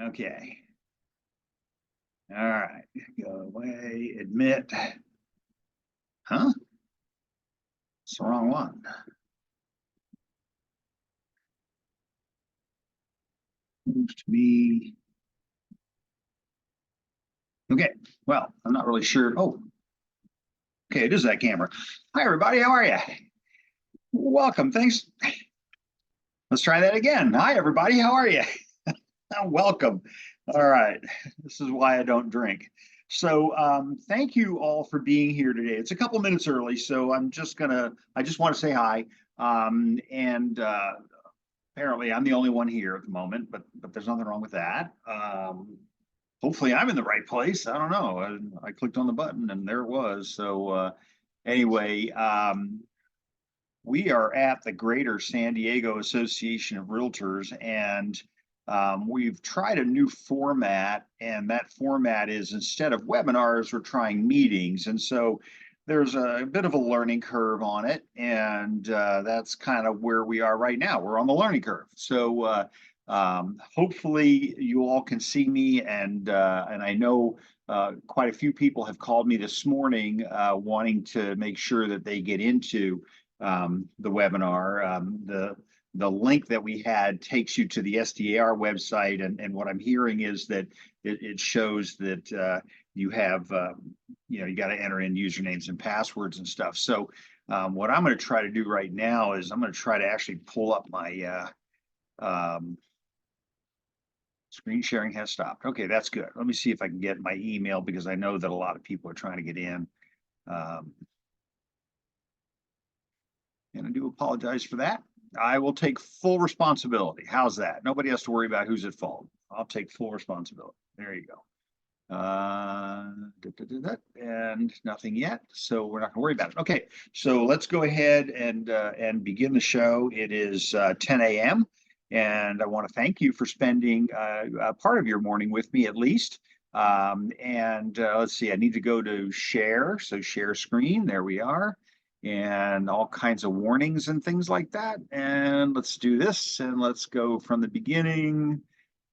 Okay. All right. Go away. Admit. Huh? It's the wrong one. Moves to me. Okay. Well, I'm not really sure. Oh, okay. It is that camera. Hi, everybody. How are you? Welcome. Thanks. Let's try that again. Hi, everybody. How are you? Welcome. All right. This is why I don't drink. So thank you all for being here today. It's a couple minutes early, so I just want to say hi. And apparently I'm the only one here at the moment, but there's nothing wrong with that. Hopefully I'm in the right place. I don't know. I clicked on the button and there it was. So anyway, we are at the Greater San Diego Association of Realtors, and we've tried a new format, and that format is, instead of webinars, we're trying meetings. And so there's a bit of a learning curve on it, and that's kind of where we are right now. We're on the learning curve. So hopefully you all can see me, and I know quite a few people have called me this morning wanting to make sure that they get into the webinar. The link that we had takes you to the SDAR website, and what I'm hearing is that it shows that you have, you got to enter in usernames and passwords and stuff. So what I'm going to try to do right now is I'm going to try to actually pull up my screen sharing has stopped. Okay, that's good. Let me see if I can get my email, because I know that a lot of people are trying to get in. And I do apologize for that. I will take full responsibility. How's that? Nobody has to worry about who's at fault. I'll take full responsibility. There you go. And nothing yet, so we're not going to worry about it. Okay, so let's go ahead and begin the show. It is 10 a.m. and I want to thank you for spending a part of your morning with me, at least. Let's see, I need to go to share. So share screen. There we are. And all kinds of warnings and things like that. And let's do this, and let's go from the beginning.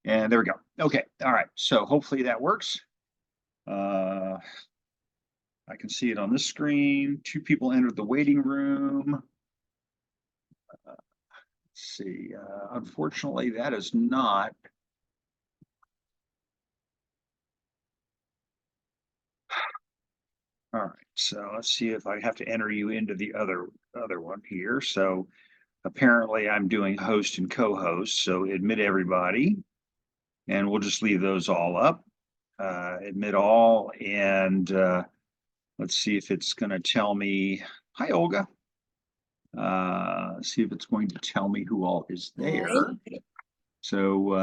And there we go. Okay. All right. So hopefully that works. I can see it on this screen. 2 people entered the waiting room. Let's see. Unfortunately, that is not. All right. So let's see if I have to enter you into the other one here. So apparently I'm doing host and co-host. So admit everybody. And we'll just leave those all up. Admit all, and let's see if it's going to tell me. Hi, Olga. See if it's going to tell me who all is there. So,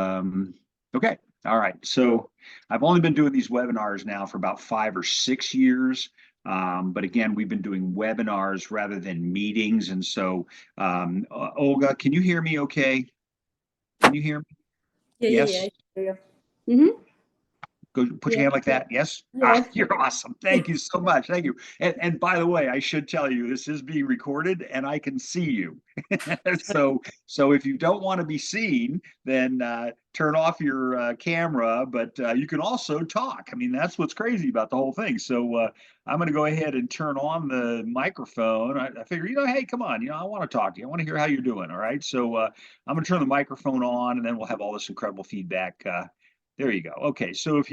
okay. All right. So I've only been doing these webinars now for about 5 or 6 years. But again, we've been doing webinars rather than meetings. And so, Olga, can you hear me okay? Can you hear me? Yes. Yeah. Go put your hand like that. Yes. You're awesome. Thank you so much. Thank you. And by the way, I should tell you, this is being recorded and I can see you. So if you don't want to be seen, then turn off your camera, but you can also talk. I mean, that's what's crazy about the whole thing. So I'm going to go ahead and turn on the microphone. I figure, hey, come on, I want to talk to you. I want to hear how you're doing. All right. So I'm going to turn the microphone on, and then we'll have all this incredible feedback. There you go. Okay, so if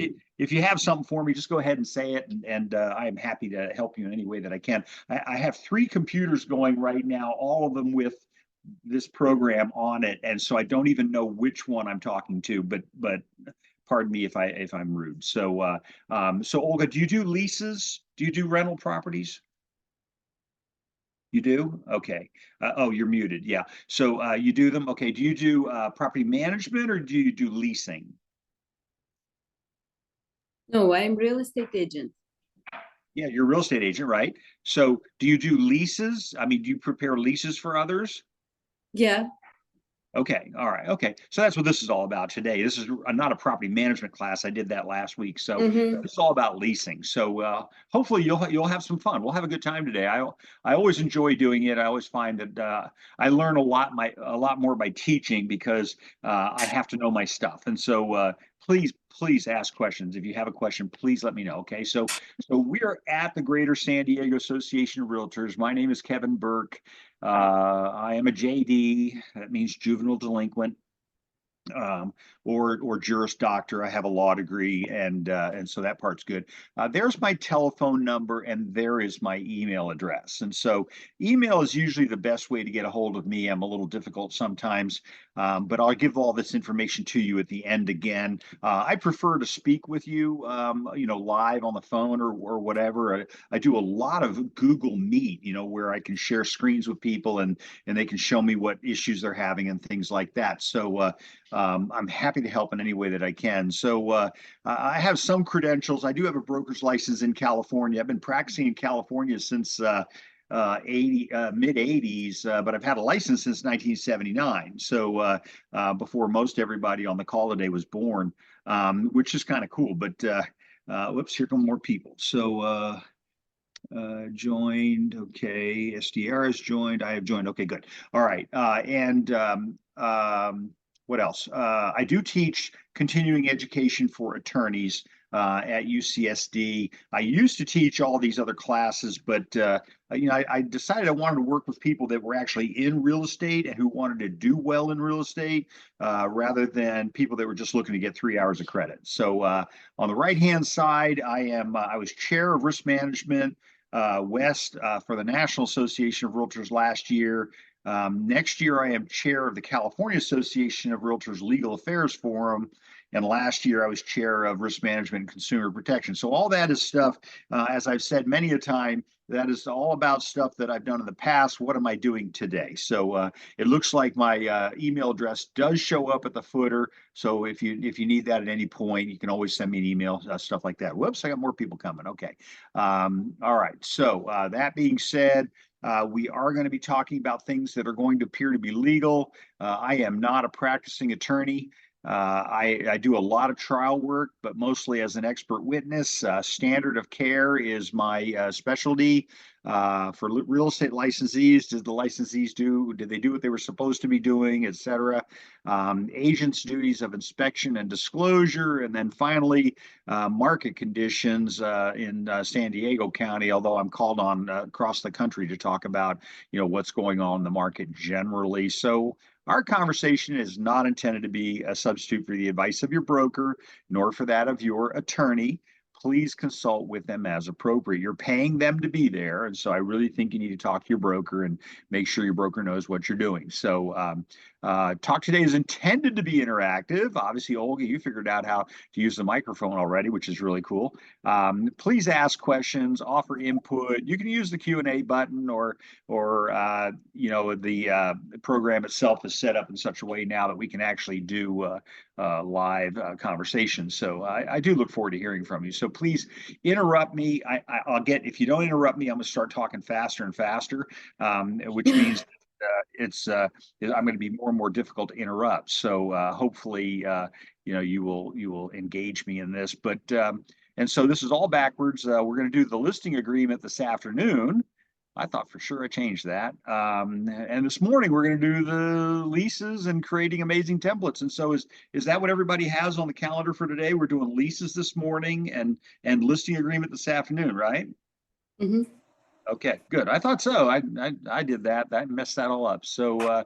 you have something for me, just go ahead and say it, and I am happy to help you in any way that I can. I have 3 computers going right now, all of them with this program on it, and so I don't even know which one I'm talking to. But pardon me if I'm rude. So so Olga, do you do leases? Do you do rental properties? You do? Okay. Oh, you're muted. Yeah. So you do them. Okay. Do you do property management, or do you do leasing? No, I'm real estate agent. Yeah, you're a real estate agent, right? So do you do leases? I mean, do you prepare leases for others? Yeah. Okay, all right, okay. So that's what this is all about today. This is not a property management class. I did that last week. So it's all about leasing. So hopefully you'll have some fun. We'll have a good time today. I always enjoy doing it. I always find that I learn a lot more by teaching, because I have to know my stuff. And so please ask questions. If you have a question, please let me know. Okay. So we are at the Greater San Diego Association of Realtors. My name is Kevin Burke. I am a JD. That means juvenile delinquent. Or Juris Doctor. I have a law degree, and so that part's good. There's my telephone number, and there is my email address. And so email is usually the best way to get a hold of me. I'm a little difficult sometimes, but I'll give all this information to you at the end again. I prefer to speak with you, live on the phone or whatever. I do a lot of Google Meet, where I can share screens with people and they can show me what issues they're having and things like that. So I'm happy to help in any way that I can. So I have some credentials. I do have a broker's license in California. I've been practicing in California since mid 80s, but I've had a license since 1979. So before most everybody on the call today was born, which is kind of cool. But whoops, here come more people. So joined. Okay, SDR has joined. I have joined. Okay, good. All right. What else? I do teach continuing education for attorneys at UCSD. I used to teach all these other classes, but I decided I wanted to work with people that were actually in real estate and who wanted to do well in real estate, rather than people that were just looking to get 3 hours of credit. So on the right-hand side, I was chair of risk management West for the National Association of Realtors last year. Next year, I am chair of the California Association of Realtors Legal Affairs Forum. And last year, I was chair of risk management and consumer protection. So all that is stuff, as I've said many a time, that is all about stuff that I've done in the past. What am I doing today? So it looks like my email address does show up at the footer. So if you need that at any point, you can always send me an email, stuff like that. Whoops, I got more people coming. Okay. All right. So that being said, we are going to be talking about things that are going to appear to be legal. I am not a practicing attorney. I do a lot of trial work, but mostly as an expert witness. Standard of care is my specialty. For real estate licensees, did the licensees did they do what they were supposed to be doing, et cetera? Agents' duties of inspection and disclosure, and then finally, market conditions in San Diego County, although I'm called on across the country to talk about, what's going on in the market generally. So our conversation is not intended to be a substitute for the advice of your broker, nor for that of your attorney. Please consult with them as appropriate. You're paying them to be there. And so I really think you need to talk to your broker and make sure your broker knows what you're doing. So talk today is intended to be interactive. Obviously, Olga, you figured out how to use the microphone already, which is really cool. Please ask questions, offer input. You can use the Q&A button or the program itself is set up in such a way now that we can actually do live conversations. So I do look forward to hearing from you. So please interrupt me. If you don't interrupt me, I'm going to start talking faster and faster, which means I'm going to be more and more difficult to interrupt. So hopefully, you will engage me in this. But and so this is all backwards. We're going to do the listing agreement this afternoon. I thought for sure I changed that. And this morning we're going to do the leases and creating amazing templates. And so is that what everybody has on the calendar for today? We're doing leases this morning and listing agreement this afternoon, right? Mm-hmm. Okay, good. I thought so. I did that. I messed that all up. So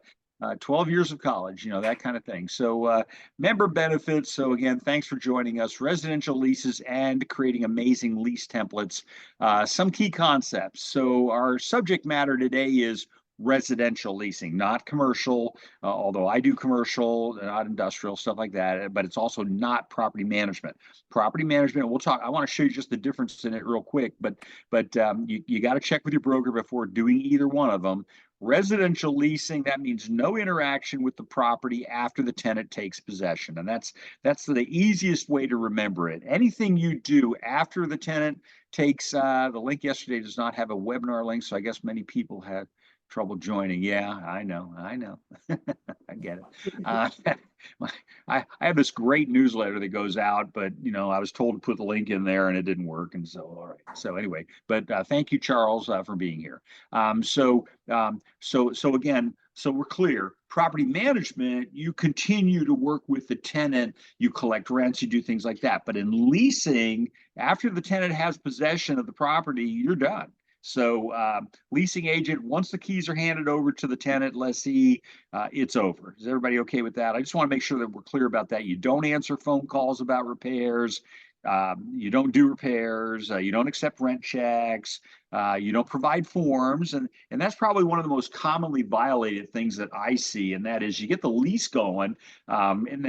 12 years of college, that kind of thing. So member benefits. So again, thanks for joining us. Residential leases and creating amazing lease templates. Some key concepts. So our subject matter today is residential leasing, not commercial, although I do commercial, not industrial, stuff like that, but it's also not property management. Property management, we'll talk, I want to show you just the difference in it real quick, but you got to check with your broker before doing either one of them. Residential leasing, that means no interaction with the property after the tenant takes possession. And that's the easiest way to remember it. Anything you do after the tenant takes, the link yesterday does not have a webinar link, so I guess many people had trouble joining. Yeah, I know. I get it. I have this great newsletter that goes out, but I was told to put the link in there and it didn't work. And so, all right. So anyway, but thank you, Charles, for being here. So again, so we're clear. Property management, you continue to work with the tenant, you collect rents, you do things like that. But in leasing, after the tenant has possession of the property, you're done. So leasing agent, once the keys are handed over to the tenant lessee, it's over. Is everybody okay with that? I just want to make sure that we're clear about that. You don't answer phone calls about repairs. You don't do repairs. You don't accept rent checks. You don't provide forms, and that's probably one of the most commonly violated things that I see, and that is you get the lease going, and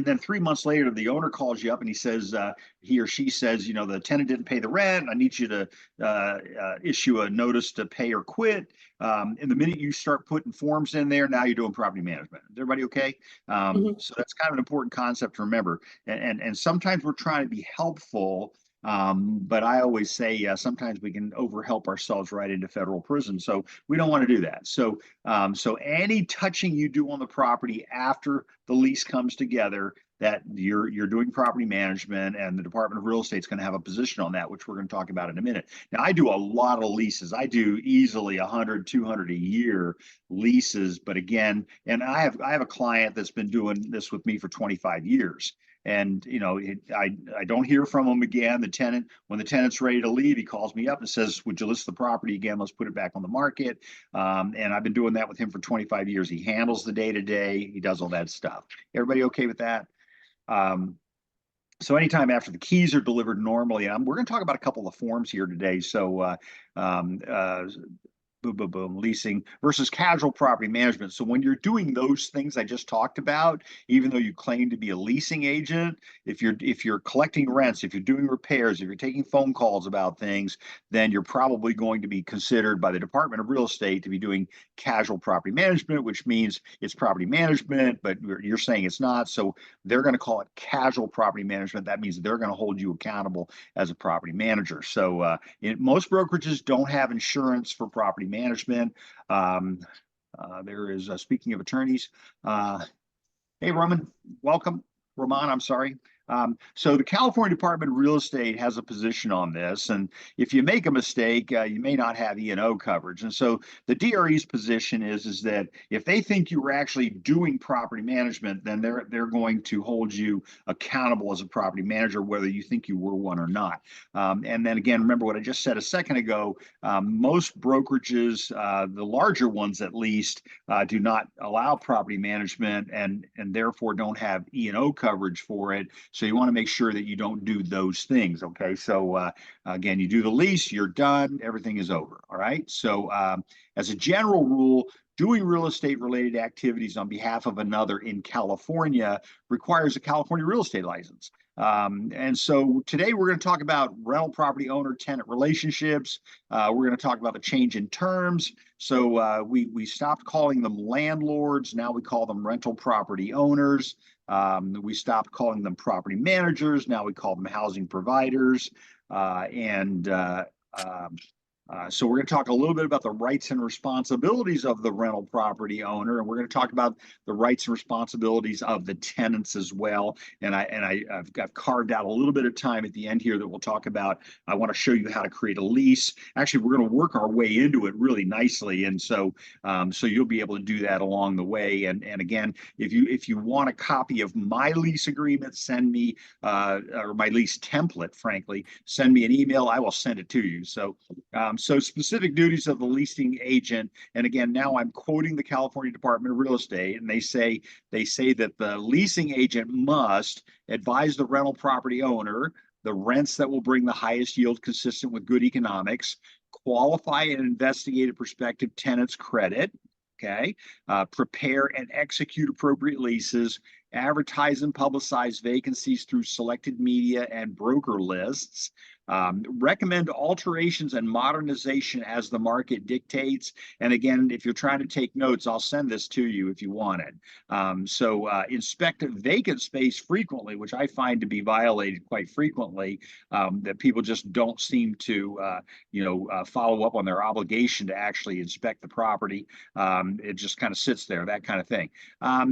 then 3 months later, the owner calls you up and he says, he or she says, you know, the tenant didn't pay the rent. I need you to issue a notice to pay or quit. And the minute you start putting forms in there, now you're doing property management. Is everybody okay? So that's kind of an important concept to remember. And sometimes we're trying to be helpful. But I always say sometimes we can overhelp ourselves right into federal prison. So we don't want to do that. So any touching you do on the property after the lease comes together, that you're doing property management, and the Department of Real Estate is going to have a position on that, which we're going to talk about in a minute. Now, I do a lot of leases. I do easily 100, 200 a year leases. But again, and I have a client that's been doing this with me for 25 years. And you know, I don't hear from him again. When the tenant's ready to leave, he calls me up and says, "Would you list the property again? Let's put it back on the market." And I've been doing that with him for 25 years. He handles the day-to-day. He does all that stuff. Everybody okay with that? So anytime after the keys are delivered normally, we're going to talk about a couple of forms here today. So leasing versus casual property management. So when you're doing those things I just talked about, even though you claim to be a leasing agent, if you're collecting rents, if you're doing repairs, if you're taking phone calls about things, then you're probably going to be considered by the Department of Real Estate to be doing casual property management, which means it's property management, but you're saying it's not. So they're going to call it casual property management. That means they're going to hold you accountable as a property manager. So most brokerages don't have insurance for property management. There is, speaking of attorneys, hey, welcome. Roman, I'm sorry. So the California Department of Real Estate has a position on this, and if you make a mistake, you may not have E&O coverage. And so the DRE's position is that if they think you were actually doing property management, then they're going to hold you accountable as a property manager, whether you think you were one or not. And then again, remember what I just said a second ago. Most brokerages, the larger ones at least, do not allow property management, and therefore don't have E&O coverage for it. So you want to make sure that you don't do those things. Okay. So again, you do the lease, you're done, everything is over. All right. So as a general rule, doing real estate related activities on behalf of another in California requires a California real estate license. And so today we're going to talk about rental property owner tenant relationships. We're going to talk about the change in terms. So we stopped calling them landlords. Now we call them rental property owners. We stopped calling them property managers. Now we call them housing providers. So we're going to talk a little bit about the rights and responsibilities of the rental property owner, and we're going to talk about the rights and responsibilities of the tenants as well. And I've carved out a little bit of time at the end here that we'll talk about. I want to show you how to create a lease. Actually, we're going to work our way into it really nicely, and so you'll be able to do that along the way. And again, if you want a copy of my lease agreement, send me or my lease template. Frankly, send me an email. I will send it to you. So specific duties of the leasing agent, and again, now I'm quoting the California Department of Real Estate, and they say that the leasing agent must advise the rental property owner the rents that will bring the highest yield consistent with good economics, qualify and investigate a prospective tenant's credit, okay, prepare and execute appropriate leases, advertise and publicize vacancies through selected media and broker lists, recommend alterations and modernization as the market dictates. And again, if you're trying to take notes, I'll send this to you if you want it. Inspect vacant space frequently, which I find to be violated quite frequently, that people just don't seem to, follow up on their obligation to actually inspect the property. It just kind of sits there, that kind of thing.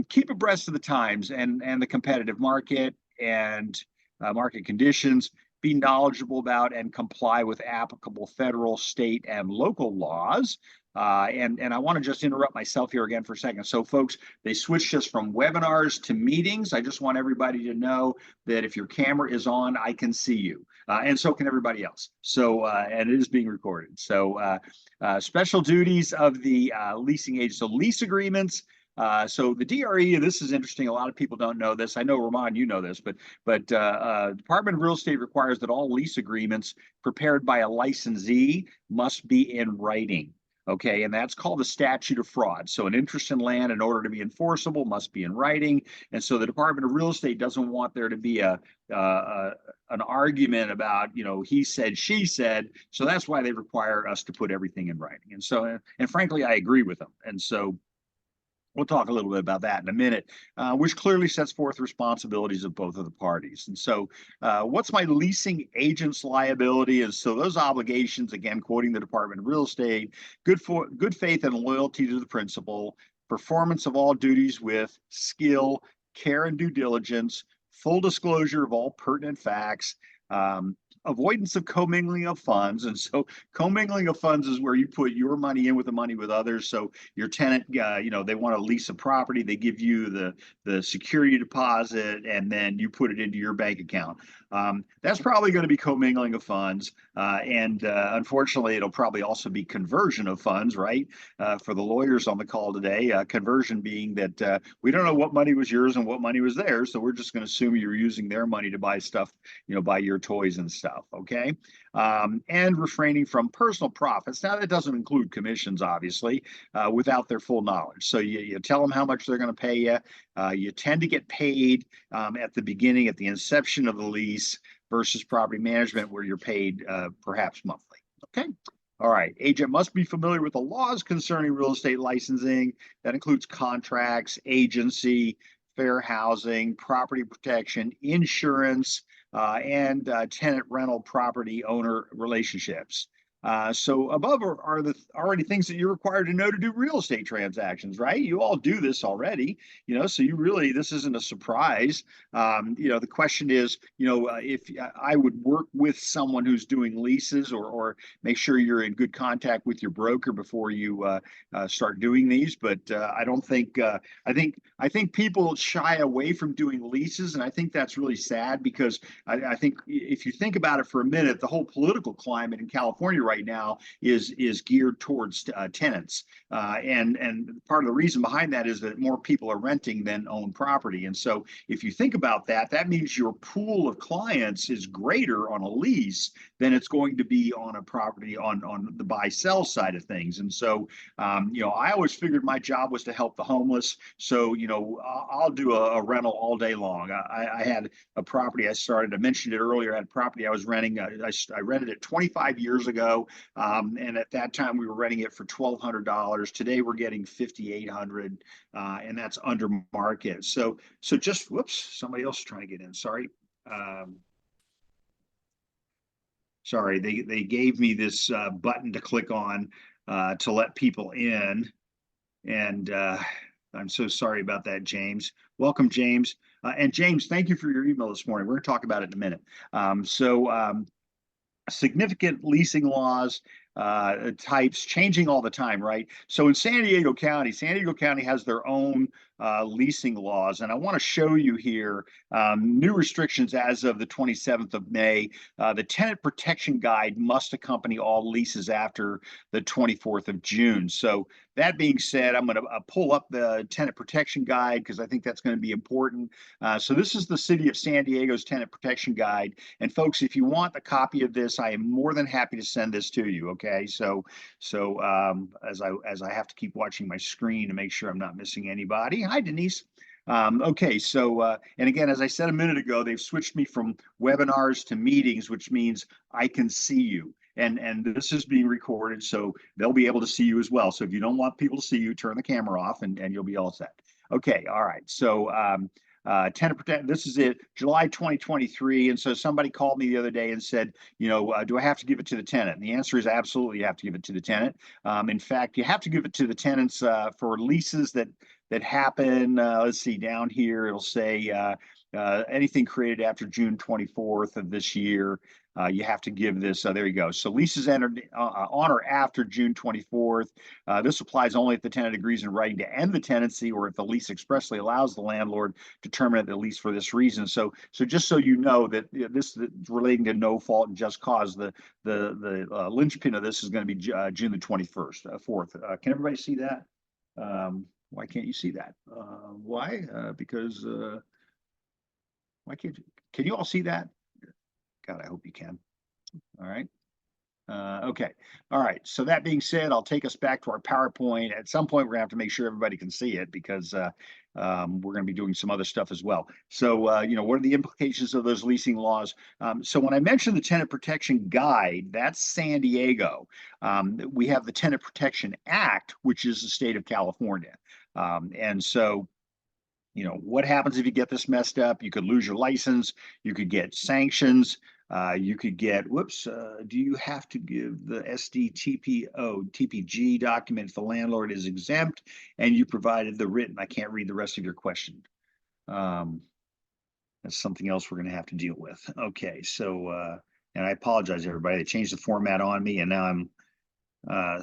Keep abreast of the times and the competitive market and market conditions. be knowledgeable about, and comply with applicable federal, state, and local laws. And I want to just interrupt myself here again for a second. So folks, they switched us from webinars to meetings. I just want everybody to know that if your camera is on, I can see you. And so can everybody else. So, and it is being recorded. So special duties of the leasing agent. So lease agreements. So the DRE, this is interesting. A lot of people don't know this. I know, Ramon, you know this, but Department of Real Estate requires that all lease agreements prepared by a licensee must be in writing. Okay, and that's called the statute of fraud. So an interest in land, in order to be enforceable, must be in writing. And so the Department of Real Estate doesn't want there to be an argument about, you know, he said, she said. So that's why they require us to put everything in writing. And so, and frankly, I agree with them. And so we'll talk a little bit about that in a minute, which clearly sets forth responsibilities of both of the parties. And so what's my leasing agent's liability? And so those obligations, again, quoting the Department of Real Estate, good faith and loyalty to the principal, performance of all duties with skill, care, and due diligence, full disclosure of all pertinent facts, avoidance of commingling of funds. And so commingling of funds is where you put your money in with the money with others. So your tenant, you know, they want to lease a property, they give you the security deposit, and then you put it into your bank account. That's probably going to be commingling of funds. And unfortunately, it'll probably also be conversion of funds, right? For the lawyers on the call today, conversion being that we don't know what money was yours and what money was theirs. So we're just going to assume you're using their money to buy stuff, you know, buy your toys and stuff. Okay. And refraining from personal profits. Now, that doesn't include commissions, obviously, without their full knowledge. So you tell them how much they're going to pay you. You tend to get paid at the beginning, at the inception of the lease, versus property management, where you're paid perhaps monthly. Okay. All right. Agent must be familiar with the laws concerning real estate licensing. That includes contracts, agency, fair housing, property protection, insurance, and tenant rental property owner relationships. So above are the already things that you're required to know to do real estate transactions, right? You all do this already, you know, so you really, this isn't a surprise. You know, the question is, you know, if I would work with someone who's doing leases, or make sure you're in good contact with your broker before you start doing these. But I don't think, I think people shy away from doing leases. And I think that's really sad, because I think if you think about it for a minute, the whole political climate in California right now is geared towards tenants, and part of the reason behind that is that more people are renting than own property. And so if you think about that, that means your pool of clients is greater on a lease than it's going to be on a property on the buy sell side of things. And so you know, I always figured my job was to help the homeless. So you know, I'll do a rental all day long. I had a property I started, I mentioned it earlier, I had a property I was renting. I rented it 25 years ago. And at that time we were renting it for $1,200. Today we're getting $5,800, and that's under market. So just, whoops, somebody else is trying to get in. Sorry. Sorry, they gave me this button to click on to let people in. And I'm so sorry about that, James. Welcome, James. And James, thank you for your email this morning. We're going to talk about it in a minute. Significant leasing laws, types changing all the time, right? So in San Diego County has their own leasing laws. And I want to show you here new restrictions as of the 27th of May. The tenant protection guide must accompany all leases after the 24th of June. So that being said, I'm going to pull up the tenant protection guide, because I think that's going to be important. So this is the City of San Diego's tenant protection guide. And folks, if you want a copy of this, I am more than happy to send this to you. Okay. So as I have to keep watching my screen to make sure I'm not missing anybody. Hi, Denise. Okay, so and again, as I said a minute ago, they've switched me from webinars to meetings, which means I can see you. And this is being recorded, so they'll be able to see you as well. So if you don't want people to see you, turn the camera off, and you'll be all set. Okay, all right. So tenant protect. This is it, July 2023. And so somebody called me the other day and said, you know, do I have to give it to the tenant? And the answer is absolutely, you have to give it to the tenant. In fact, you have to give it to the tenants for leases that happen. Let's see, down here it'll say anything created after June 24th of this year, you have to give this, there you go. So leases entered on or after June 24th. This applies only if the tenant agrees in writing to end the tenancy or if the lease expressly allows the landlord to terminate the lease for this reason. So just so you know that this relating to no fault and just cause, the linchpin of this is going to be June the 21st, 4th. Can everybody see that? Why can't you see that? Why? Because why can't you? Can you all see that? God, I hope you can. All right. Okay. All right. So that being said, I'll take us back to our PowerPoint. At some point, we're gonna have to make sure everybody can see it because we're going to be doing some other stuff as well. So, what are the implications of those leasing laws? So when I mentioned the Tenant Protection Guide, that's San Diego. We have the Tenant Protection Act, which is the state of California. And so, what happens if you get this messed up? You could lose your license. You could get sanctions. You could get, do you have to give the TPG document if the landlord is exempt and you provided the written? I can't read the rest of your question. That's something else we're going to have to deal with. Okay, so, and I apologize, everybody. They changed the format on me and now I'm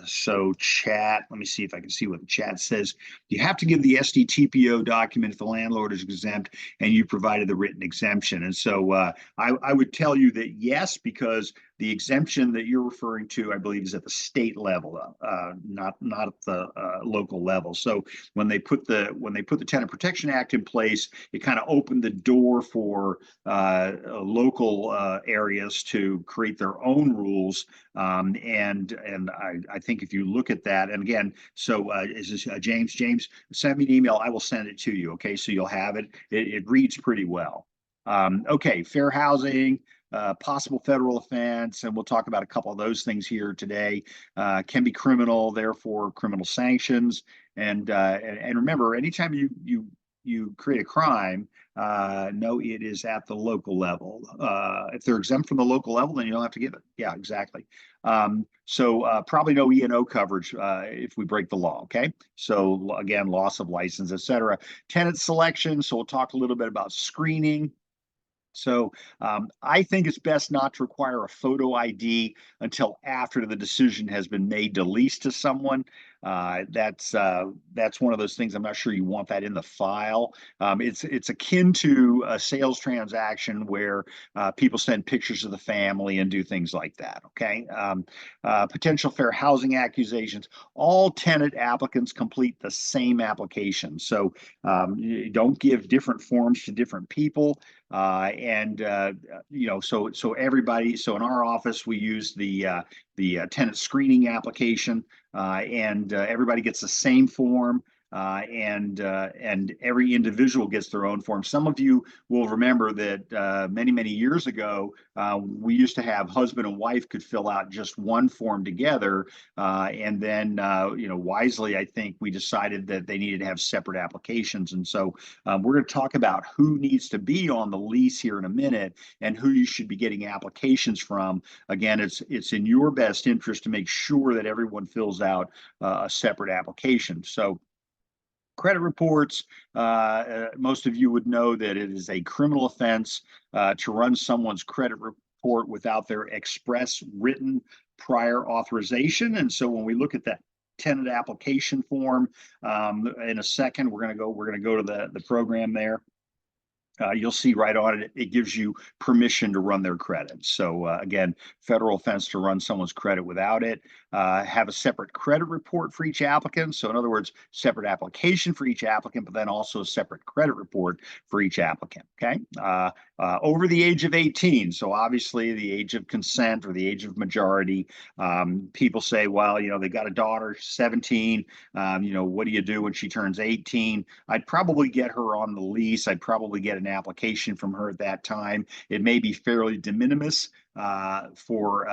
so chat, let me see if I can see what the chat says. You have to give the SDTPO document if the landlord is exempt and you provided the written exemption. And so I would tell you that yes, because the exemption that you're referring to, I believe, is at the state level, not at the local level. So when they put the Tenant Protection Act in place, it kind of opened the door for local areas to create their own rules. And I think if you look at that, and again, so is this James? James, send me an email. I will send it to you. Okay, so you'll have it. It reads pretty well. Okay, fair housing. Possible federal offense, and we'll talk about a couple of those things here today. Can be criminal, therefore criminal sanctions. And remember, anytime you create a crime, no, it is at the local level. If they're exempt from the local level, then you don't have to give it. Yeah, exactly. So probably no E&O coverage if we break the law. Okay. So again, loss of license, etc. Tenant selection. So we'll talk a little bit about screening. So I think it's best not to require a photo ID until after the decision has been made to lease to someone. That's one of those things. I'm not sure you want that in the file. It's akin to a sales transaction where people send pictures of the family and do things like that. Okay. Potential fair housing accusations. All tenant applicants complete the same application. So you don't give different forms to different people. So everybody, so in our office, we use the tenant screening application, and everybody gets the same form. And every individual gets their own form. Some of you will remember that many years ago, we used to have husband and wife could fill out just one form together, and then wisely, I think we decided that they needed to have separate applications. And so we're going to talk about who needs to be on the lease here in a minute and who you should be getting applications from. Again, it's in your best interest to make sure that everyone fills out a separate application. So credit reports, most of you would know that it is a criminal offense to run someone's credit report without their express written prior authorization. And so when we look at that tenant application form, in a second, we're going to go to the program there. You'll see right on it, it gives you permission to run their credit. So again, federal offense to run someone's credit without it. Have a separate credit report for each applicant. So in other words, separate application for each applicant, but then also a separate credit report for each applicant. Okay. Over the age of 18. So obviously the age of consent or the age of majority. People say, well, they got a daughter, 17. What do you do when she turns 18? I'd probably get her on the lease. I'd probably get an application from her at that time. It may be fairly de minimis for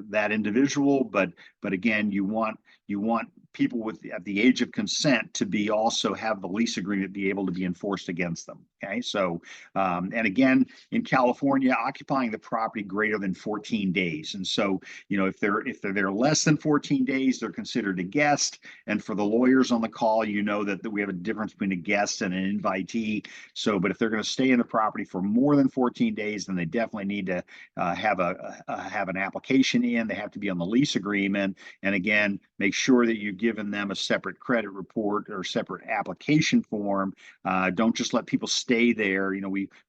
that individual, but again, you want you want people at the age of consent to be also have the lease agreement be able to be enforced against them. Okay, so and again, in California, occupying the property greater than 14 days. And so, if they're there less than 14 days, they're considered a guest. And for the lawyers on the call, that we have a difference between a guest and an invitee. So, but if they're going to stay in the property for more than 14 days, then they definitely need to have an application in. They have to be on the lease agreement. And again, make sure that you've given them a separate credit report or separate application form. Don't just let people stay there.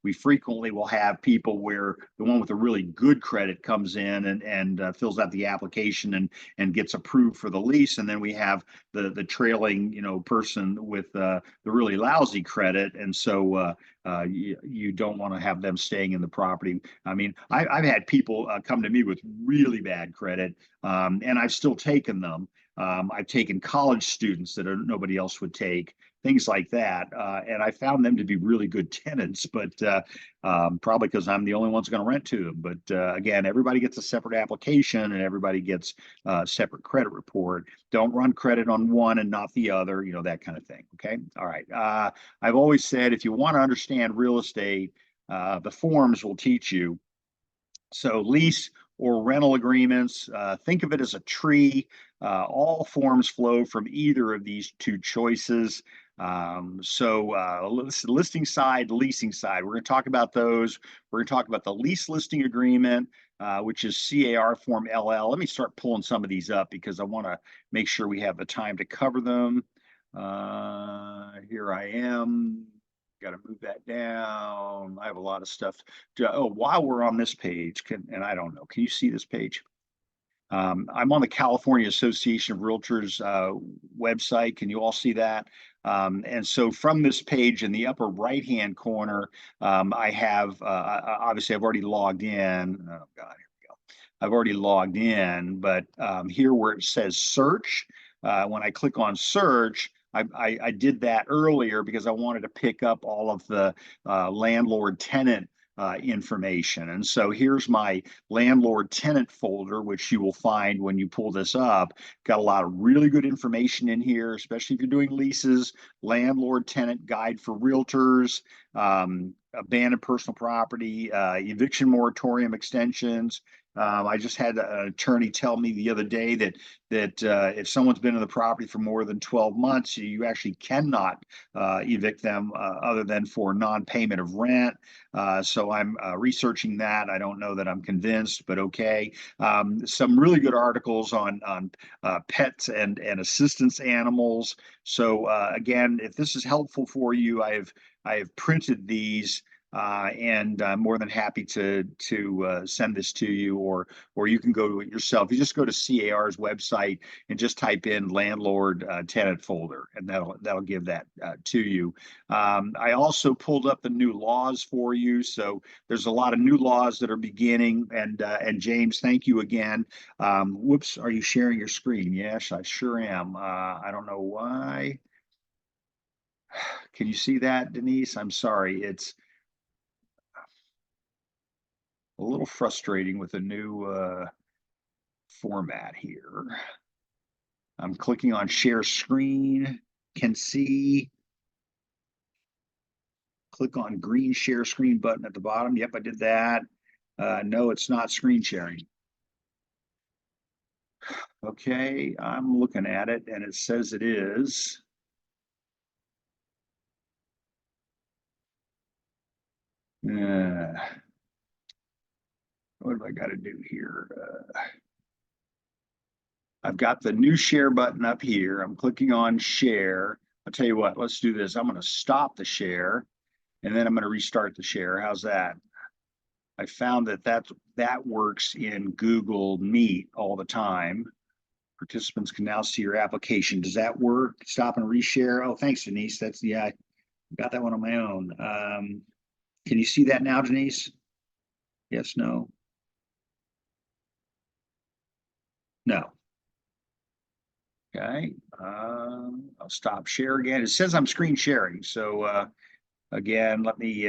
We frequently will have people where the one with a really good credit comes in and fills out the application and gets approved for the lease, and then we have the trailing person with the really lousy credit, and so you don't want to have them staying in the property. I mean, I've had people come to me with really bad credit, and I've still taken them. I've taken college students that nobody else would take, things like that. And I found them to be really good tenants, but probably because I'm the only one's going to rent to them. But again, everybody gets a separate application and everybody gets a separate credit report. Don't run credit on one and not the other, that kind of thing. Okay. All right. I've always said, if you want to understand real estate, the forms will teach you. So lease or rental agreements, think of it as a tree. All forms flow from either of these two choices. Listing side, leasing side, we're going to talk about those. We're going to talk about the lease listing agreement, which is CAR Form LL. Let me start pulling some of these up because I want to make sure we have the time to cover them. Here I am. Got to move that down. I have a lot of stuff. While we're on this page, and I don't know, can you see this page? I'm on the California Association of Realtors website. Can you all see that? And so from this page in the upper right-hand corner, I have, obviously I've already logged in. Oh God, here we go. I've already logged in, but here where it says search, when I click on search, I did that earlier because I wanted to pick up all of the landlord-tenant information. And so here's my landlord tenant folder, which you will find when you pull this up. Got a lot of really good information in here, especially if you're doing leases, landlord tenant guide for realtors, abandoned personal property, eviction moratorium extensions. I just had an attorney tell me the other day that if someone's been in the property for more than 12 months, you actually cannot evict them other than for non-payment of rent. So I'm researching that. I don't know that I'm convinced, but okay. Some really good articles on pets and assistance animals. So again, if this is helpful for you, I have printed these. And I'm more than happy to send this to you, or you can go to it yourself. You just go to CAR's website and just type in landlord tenant folder, and that'll give that to you. I also pulled up the new laws for you. So there's a lot of new laws that are beginning. And James, thank you again. Whoops, are you sharing your screen? Yes, I sure am. I don't know why. Can you see that, Denise? I'm sorry. It's a little frustrating with a new format here. I'm clicking on share screen, can see. Click on green share screen button at the bottom. Yep, I did that. No, it's not screen sharing. Okay, I'm looking at it and it says it is. What have I got to do here? I've got the new share button up here. I'm clicking on share. I'll tell you what, let's do this. I'm going to stop the share and then I'm going to restart the share. How's that? I found that works in Google Meet all the time. Participants can now see your application. Does that work? Stop and reshare. Oh, thanks, Denise. Yeah, I got that one on my own. Can you see that now, Denise? Yes, no? No. Okay. I'll stop share again. It says I'm screen sharing. So again, let me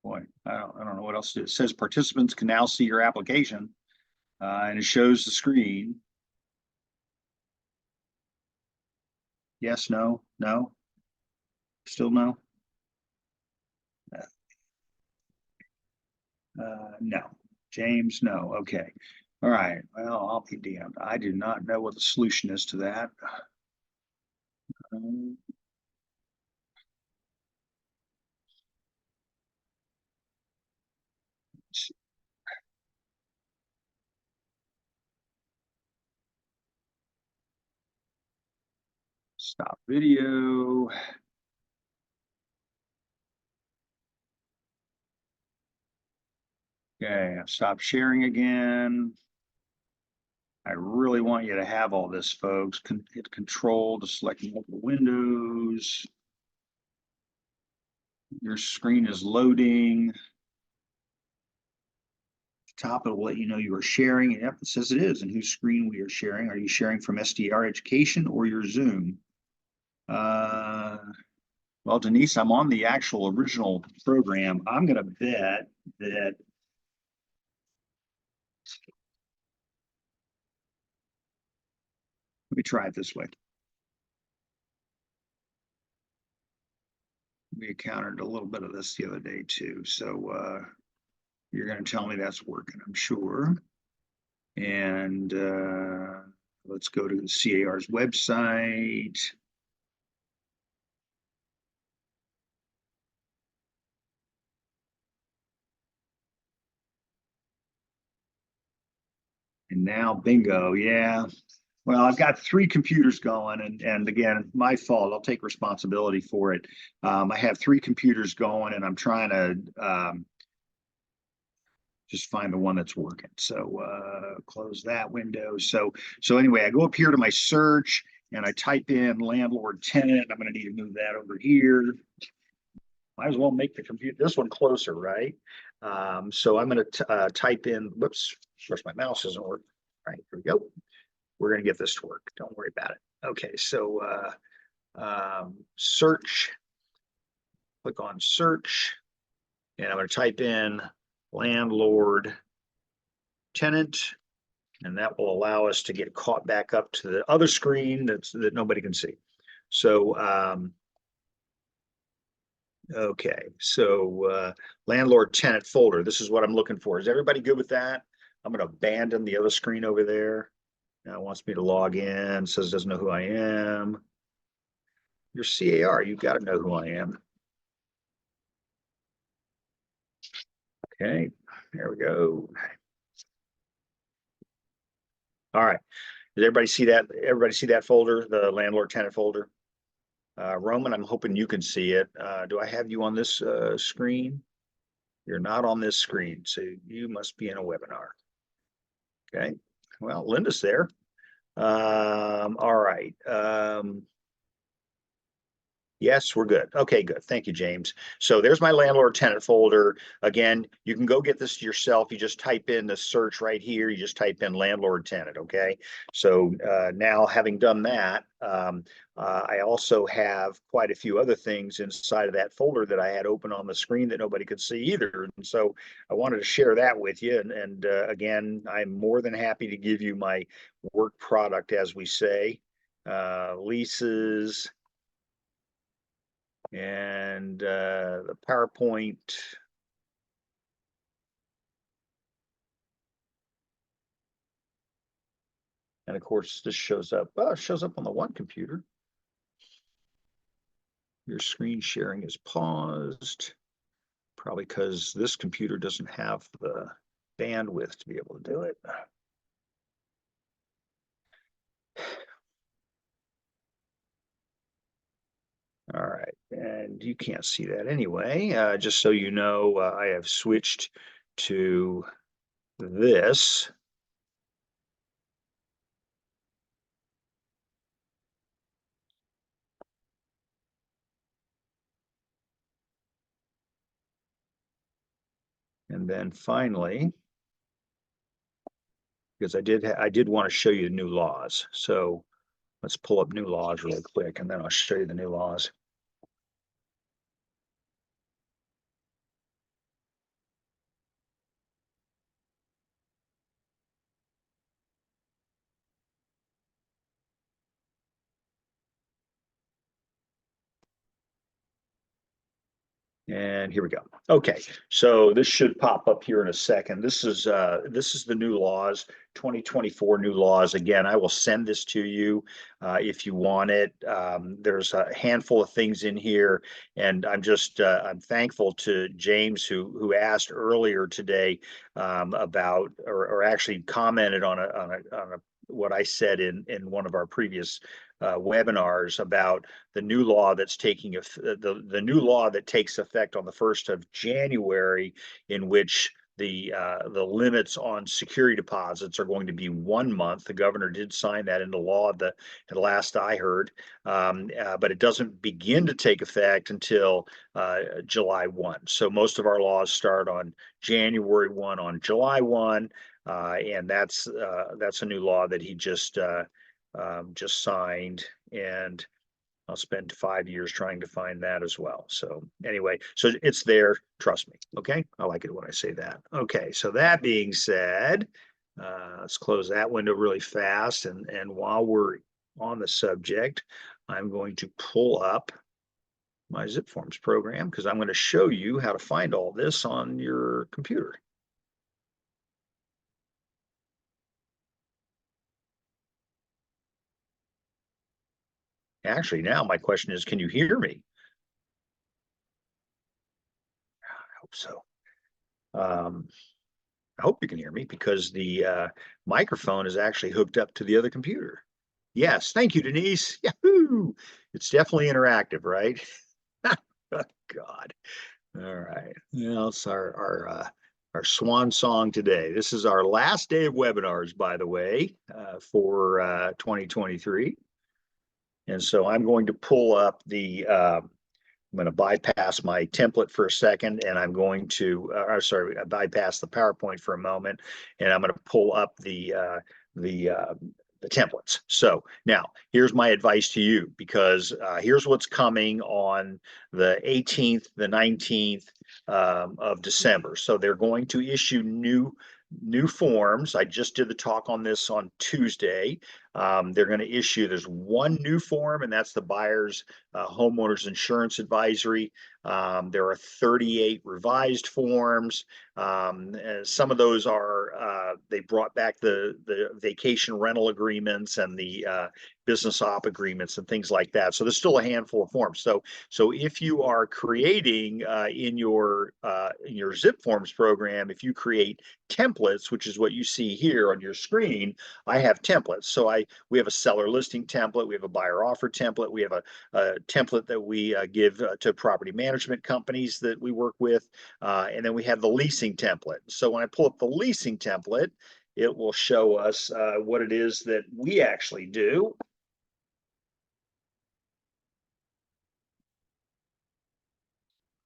boy, I don't know what else it says. Participants can now see your application, and it shows the screen. Yes, no, no, still no. No. James, no. Okay. All right. Well, I'll be damned. I do not know what the solution is to that. Um, Stop video. Okay, I've stopped sharing again. I really want you to have all this, folks. Hit control to select multiple windows. Your screen is loading. Top, it will let you know you are sharing. Yep, it says it is. And whose screen we are sharing. Are you sharing from SDR Education or your Zoom? Well, Denise, I'm on the actual original program. I'm going to bet that let me try it this way. We encountered a little bit of this the other day too. So you're going to tell me that's working, I'm sure. And let's go to the CAR's website. And now, bingo, yeah. Well, I've got 3 computers going, and again, my fault. I'll take responsibility for it. I have 3 computers going, and I'm trying to just find the one that's working. So close that window. So anyway, I go up here to my search, and I type in landlord tenant. I'm going to need to move that over here. Might as well make the computer this one closer, right? So I'm going to type in. Whoops, of course my mouse doesn't work. All right, here we go. We're going to get this to work. Don't worry about it. Okay, so search, click on search, and I'm going to type in landlord tenant, and that will allow us to get caught back up to the other screen that nobody can see. So okay, so landlord tenant folder. This is what I'm looking for. Is everybody good with that? I'm going to abandon the other screen over there. Now it wants me to log in, says doesn't know who I am. Your CAR, you've got to know who I am. Okay, there we go. All right. Does everybody see that? Everybody see that folder, the landlord tenant folder? Roman, I'm hoping you can see it. Do I have you on this screen? You're not on this screen, so you must be in a webinar. Okay. Well, Linda's there. All right. Yes, we're good. Okay, good. Thank you, James. So there's my landlord tenant folder. Again, you can go get this yourself. You just type in the search right here. You just type in landlord tenant. Okay. So now having done that, I also have quite a few other things inside of that folder that I had open on the screen that nobody could see either. And so I wanted to share that with you. And again, I'm more than happy to give you my work product, as we say, leases, and the PowerPoint. And of course, this shows up. Well, it shows up on the one computer. Your screen sharing is paused, probably because this computer doesn't have the bandwidth to be able to do it. All right, and you can't see that anyway. Just so you know, I have switched to this. And then finally, because I did want to show you the new laws. So let's pull up new laws really quick, and then I'll show you the new laws. And here we go. Okay, so this should pop up here in a second. This is the new laws, 2024 new laws. Again, I will send this to you if you want it. There's a handful of things in here, and I'm thankful to James who asked earlier today about or actually commented on a what I said in one of our previous webinars about the new law that's taking the new law that takes effect on the 1st of January, in which the limits on security deposits are going to be 1 month. The governor did sign that into law the last I heard, but it doesn't begin to take effect until July 1. So most of our laws start on January 1 on July 1, and that's a new law that he just signed, and I'll spend 5 years trying to find that as well. So anyway, so it's there, trust me. Okay, I like it when I say that. Okay, so that being said, let's close that window really fast, and while we're on the subject, I'm going to pull up my ZipForms program because I'm going to show you how to find all this on your computer. Actually, now my question is, can you hear me? I hope so. I hope you can hear me because the microphone is actually hooked up to the other computer. Yes, thank you, Denise. Yahoo! It's definitely interactive, right? Oh, God. All right. Well, it's our swan song today. This is our last day of webinars, by the way, for 2023. And so I'm going to pull up I'm going to bypass my template for a second, and I'm going to, bypass the PowerPoint for a moment, and I'm going to pull up the templates. So now here's my advice to you, because here's what's coming on the 18th, the 19th of December. So they're going to issue new forms. I just did the talk on this on Tuesday. They're going to issue, there's one new form, and that's the buyer's homeowner's insurance advisory. There are 38 revised forms. Some of those are, they brought back the vacation rental agreements and the business op agreements and things like that. So there's still a handful of forms. So if you are creating in your ZipForms program, if you create templates, which is what you see here on your screen, I have templates. So we have a seller listing template, we have a buyer offer template, we have a template that we give to property management companies that we work with, and then we have the leasing template. So when I pull up the leasing template, it will show us what it is that we actually do.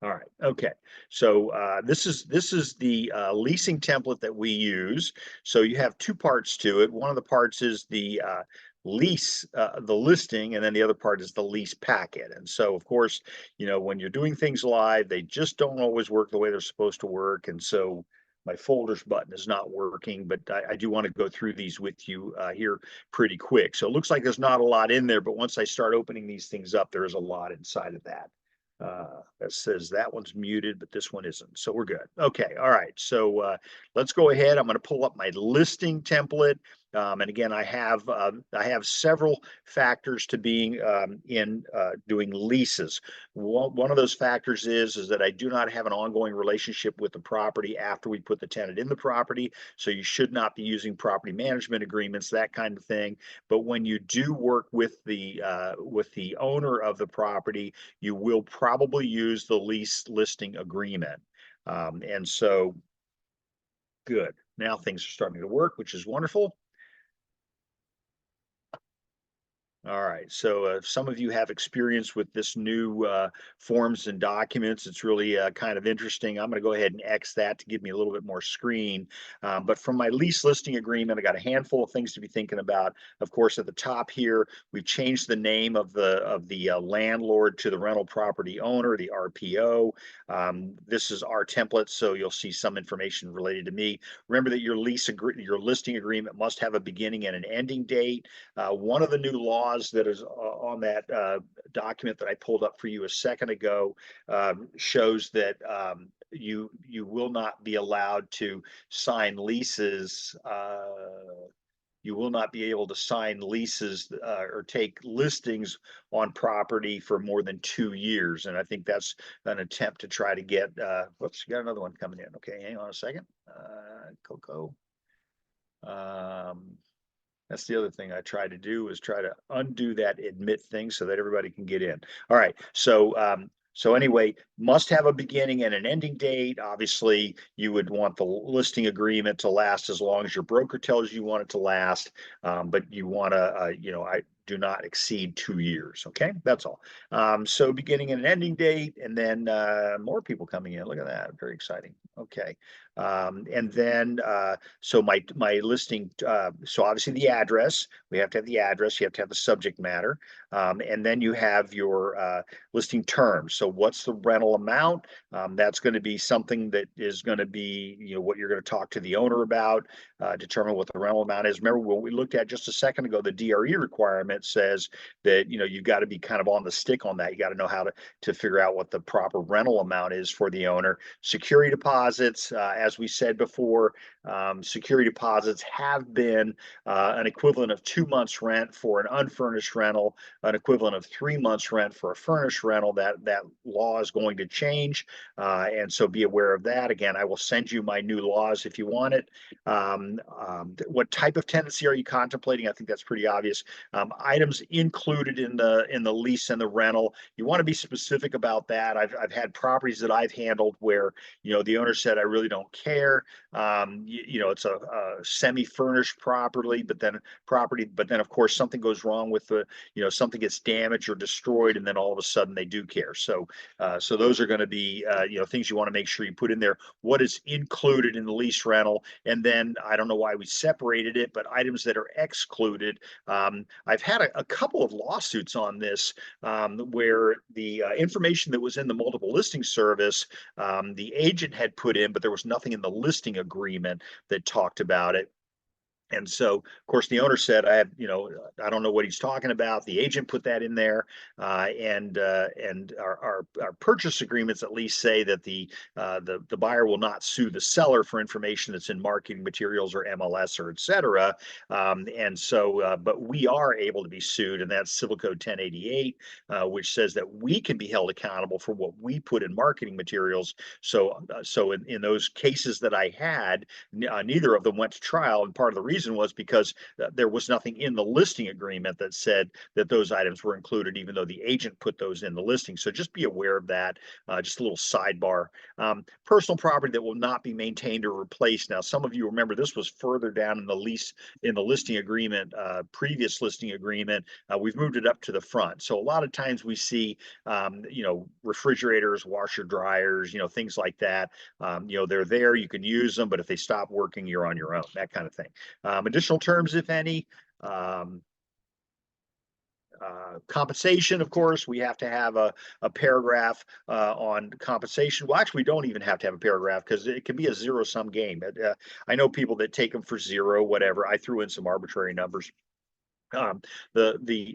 All right. Okay. So this is the leasing template that we use. So you have two parts to it. One of the parts is the lease, the listing, and then the other part is the lease packet. And so, of course, when you're doing things live, they just don't always work the way they're supposed to work. And so my folders button is not working, but I do want to go through these with you here pretty quick. So it looks like there's not a lot in there, but once I start opening these things up, there is a lot inside of that. That says that one's muted, but this one isn't. So we're good. Okay. All right. So let's go ahead. I'm going to pull up my listing template. And again, I have several factors to being in doing leases. One of those factors is that I do not have an ongoing relationship with the property after we put the tenant in the property. So you should not be using property management agreements, that kind of thing. But when you do work with the owner of the property, you will probably use the lease listing agreement. And so, good. Now things are starting to work, which is wonderful. All right, so if some of you have experience with this new forms and documents, it's really kind of interesting. I'm going to go ahead and X that to give me a little bit more screen. But from my lease listing agreement, I got a handful of things to be thinking about. Of course, at the top here, we've changed the name of the landlord to the rental property owner, the RPO. This is our template, so you'll see some information related to me. Remember that your listing agreement must have a beginning and an ending date. One of the new laws clause that is on that document that I pulled up for you a second ago shows that you will not be allowed to sign leases. You will not be able to sign leases or take listings on property for more than 2 years. And I think that's an attempt to try to get, whoops, you got another one coming in. Okay, hang on a second. Coco. That's the other thing I try to do is try to undo that admit thing so that everybody can get in. All right, so anyway, must have a beginning and an ending date. Obviously, you would want the listing agreement to last as long as your broker tells you want it to last, but you want to, I do not exceed 2 years. Okay, that's all. So beginning and an ending date, and then more people coming in. Look at that, very exciting. Okay, and then so my listing. So obviously the address. We have to have the address. You have to have the subject matter, and then you have your listing terms. So what's the rental amount? That's going to be something that is going to be, what you're going to talk to the owner about, determine what the rental amount is. Remember what we looked at just a second ago, the DRE requirement says that, you've got to be kind of on the stick on that. You got to know how to figure out what the proper rental amount is for the owner. Security deposits, as we said before, security deposits have been an equivalent of 2 months rent for an unfurnished rental, an equivalent of 3 months rent for a furnished rental. That law is going to change, and so be aware of that. Again, I will send you my new laws if you want it. What type of tenancy are you contemplating? I think that's pretty obvious. Items included in the lease and the rental. You want to be specific about that. I've had properties that I've handled where the owner said, I really don't care. It's a semi-furnished property, but then of course something goes wrong with the, something gets damaged or destroyed, and then all of a sudden they do care. So those are going to be things you want to make sure you put in there. What is included in the lease rental, and then I don't know why we separated it, but items that are excluded. I've had a couple of lawsuits on this where the information that was in the multiple listing service, the agent had put in, but there was nothing in the listing agreement that talked about it. And so, of course, the owner said, I don't know what he's talking about. The agent put that in there, and our purchase agreements at least say that the buyer will not sue the seller for information that's in marketing materials or MLS or et cetera. And so, but we are able to be sued, and that's Civil Code 1088, which says that we can be held accountable for what we put in marketing materials. So in those cases that I had, neither of them went to trial, and part of the reason was because there was nothing in the listing agreement that said that those items were included, even though the agent put those in the listing. So just be aware of that. Just a little sidebar. Personal property that will not be maintained or replaced. Now, some of you remember this was further down in the listing agreement, previous listing agreement. We've moved it up to the front. So a lot of times we see, refrigerators, washer dryers, things like that. They're there, you can use them, but if they stop working, you're on your own, that kind of thing. Additional terms, if any. Compensation, of course, we have to have a paragraph on compensation. Well, actually, we don't even have to have a paragraph because it can be a zero-sum game. I know people that take them for zero, whatever. I threw in some arbitrary numbers.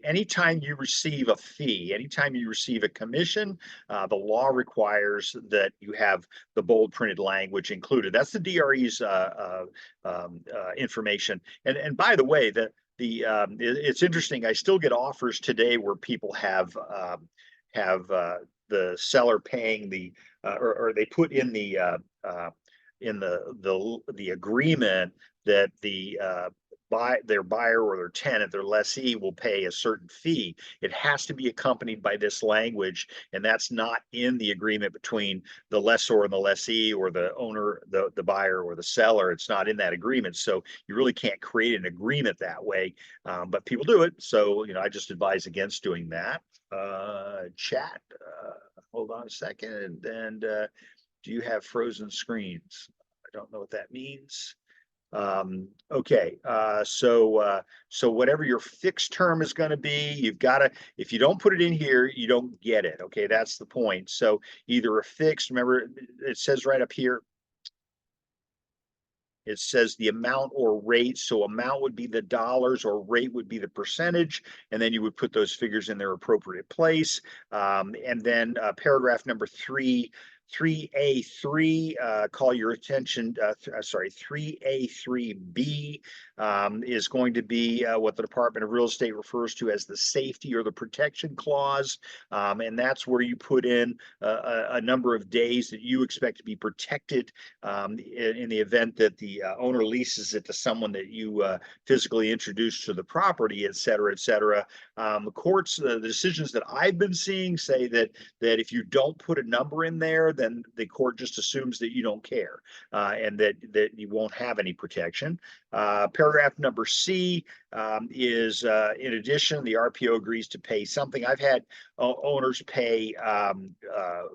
Anytime you receive a fee, anytime you receive a commission, the law requires that you have the bold printed language included. That's the DRE's information. And by the way, it's interesting. I still get offers today where people have the seller paying or they put in the agreement that their buyer or their tenant, their lessee, will pay a certain fee. It has to be accompanied by this language, and that's not in the agreement between the lessor and the lessee, or the owner, the buyer, or the seller. It's not in that agreement, so you really can't create an agreement that way. But people do it, so I just advise against doing that. Chat. Hold on a second, and do you have frozen screens? I don't know what that means. Okay, so whatever your fixed term is going to be, you've got to, if you don't put it in here, you don't get it. Okay, that's the point. So either a fixed, remember it says right up here, it says the amount or rate. So amount would be the dollars or rate would be the percentage. And then you would put those figures in their appropriate place. And then paragraph number 3A3, call your attention, 3A3B is going to be what the Department of Real Estate refers to as the safety or the protection clause. And that's where you put in a number of days that you expect to be protected in the event that the owner leases it to someone that you physically introduce to the property, et cetera, et cetera. The courts, the decisions that I've been seeing say that if you don't put a number in there, then the court just assumes that you don't care and that you won't have any protection. Paragraph number C is, in addition, the RPO agrees to pay something. I've had owners pay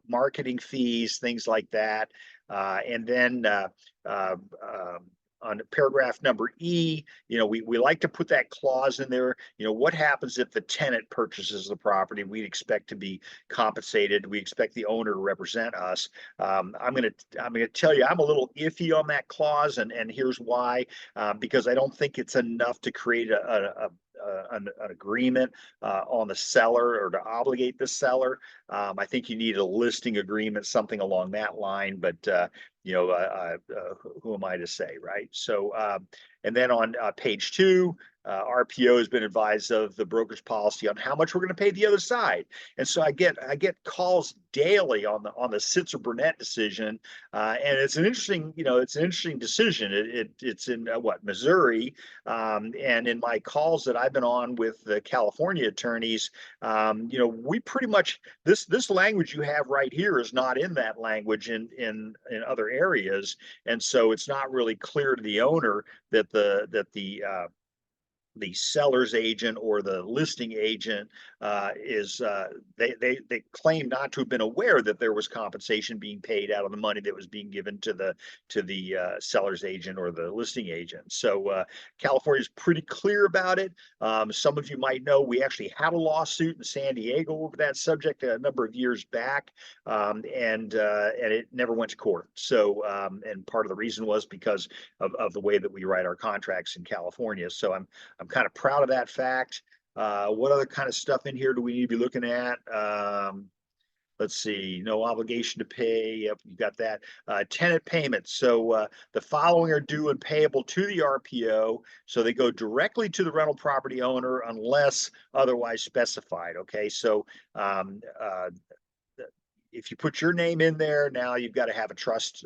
marketing fees, things like that. And then on paragraph number E, we like to put that clause in there. What happens if the tenant purchases the property? We'd expect to be compensated. We expect the owner to represent us. I'm gonna tell you, I'm a little iffy on that clause, and here's why. Because I don't think it's enough to create an agreement on the seller or to obligate the seller. I think you need a listing agreement, something along that line, but who am I to say, right? So, and then on page 2, RPO has been advised of the broker's policy on how much we're going to pay the other side. And so I get calls daily on the Sitzer Burnett decision, and it's an interesting decision. It's in Missouri, and in my calls that I've been on with the California attorneys, we pretty much this language you have right here is not in that language in other areas, and so it's not really clear to the owner that the seller's agent or the listing agent they claim not to have been aware that there was compensation being paid out of the money that was being given to the seller's agent or the listing agent. So California is pretty clear about it. Some of you might know we actually had a lawsuit in San Diego over that subject a number of years back, and it never went to court. So and part of the reason was because of the way that we write our contracts in California. So I'm kind of proud of that fact. What other kind of stuff in here do we need to be looking at? Let's see, no obligation to pay. Yep, you got that. Tenant payments. So the following are due and payable to the RPO. So they go directly to the rental property owner unless otherwise specified. Okay, so if you put your name in there, now you've got to have a trust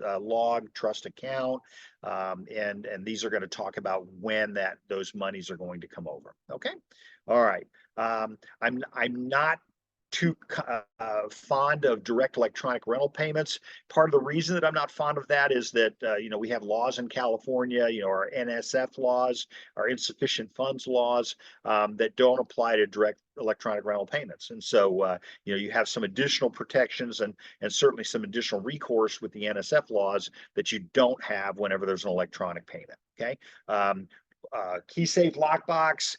trust account, and these are going to talk about when those monies are going to come over. Okay, all right. I'm not too fond of direct electronic rental payments. Part of the reason that I'm not fond of that is that we have laws in California, our NSF laws, our insufficient funds laws that don't apply to direct electronic rental payments. And so you have some additional protections and certainly some additional recourse with the NSF laws that you don't have whenever there's an electronic payment. Okay. Key safe lockbox.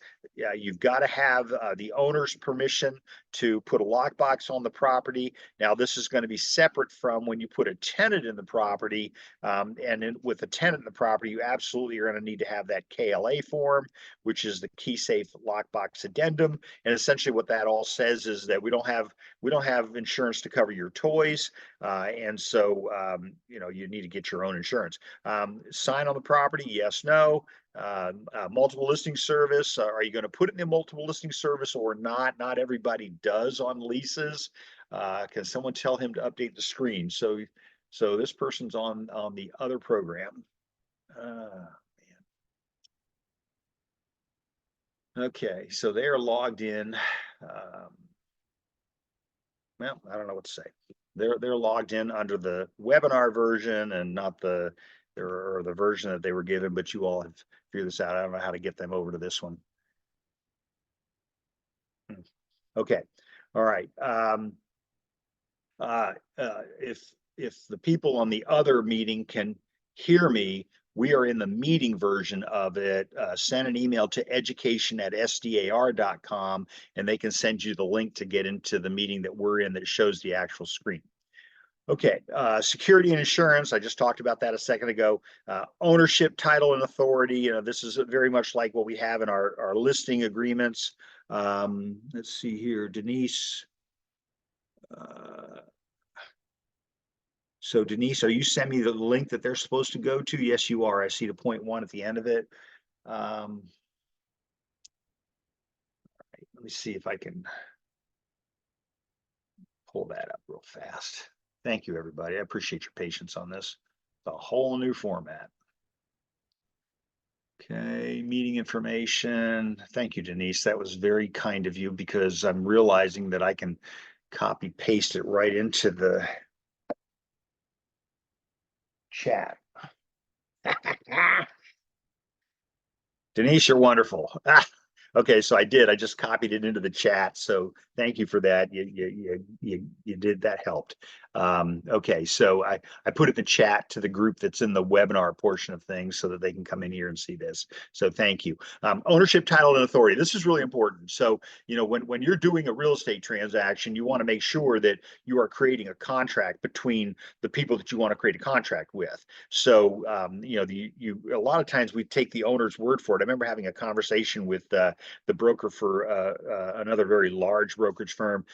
You've got to have the owner's permission to put a lockbox on the property. Now, this is going to be separate from when you put a tenant in the property. With a tenant in the property, you absolutely are going to need to have that KLA form, which is the key safe lockbox addendum. And essentially, what that all says is that we don't have insurance to cover your toys, and so you need to get your own insurance. Sign on the property? Yes, no. Multiple listing service. Are you going to put it in the multiple listing service or not? Not everybody does on leases. Can someone tell him to update the screen? So this person's on the other program. Man. Okay, so they are logged in. Well, I don't know what to say. They're logged in under the webinar version and not the version that they were given, but you all have figured this out. I don't know how to get them over to this one. Okay. All right. If the people on the other meeting can hear me, we are in the meeting version of it. Send an email to education@sdar.com and they can send you the link to get into the meeting that we're in that shows the actual screen. Okay, security and insurance. I just talked about that a second ago. Ownership, title, and authority. You know, this is very much like what we have in our listing agreements. Let's see here, Denise. So Denise, are you sending me the link that they're supposed to go to? Yes, you are. I see the .1 at the end of it. Let me see if I can pull that up real fast. Thank you, everybody. I appreciate your patience on this. It's a whole new format. Okay, meeting information. Thank you, Denise. That was very kind of you because I'm realizing that I can copy paste it right into the chat. Denise, you're wonderful. Okay, so I did. I just copied it into the chat. So thank you for that. You did, that helped. Okay, so I put it in the chat to the group that's in the webinar portion of things so that they can come in here and see this. So thank you. Ownership, title, and authority. This is really important. So, you know, when you're doing a real estate transaction, you want to make sure that you are creating a contract between the people that you want to create a contract with. So, you know, a lot of times we take the owner's word for it. I remember having a conversation with the broker for another very large brokerage firm,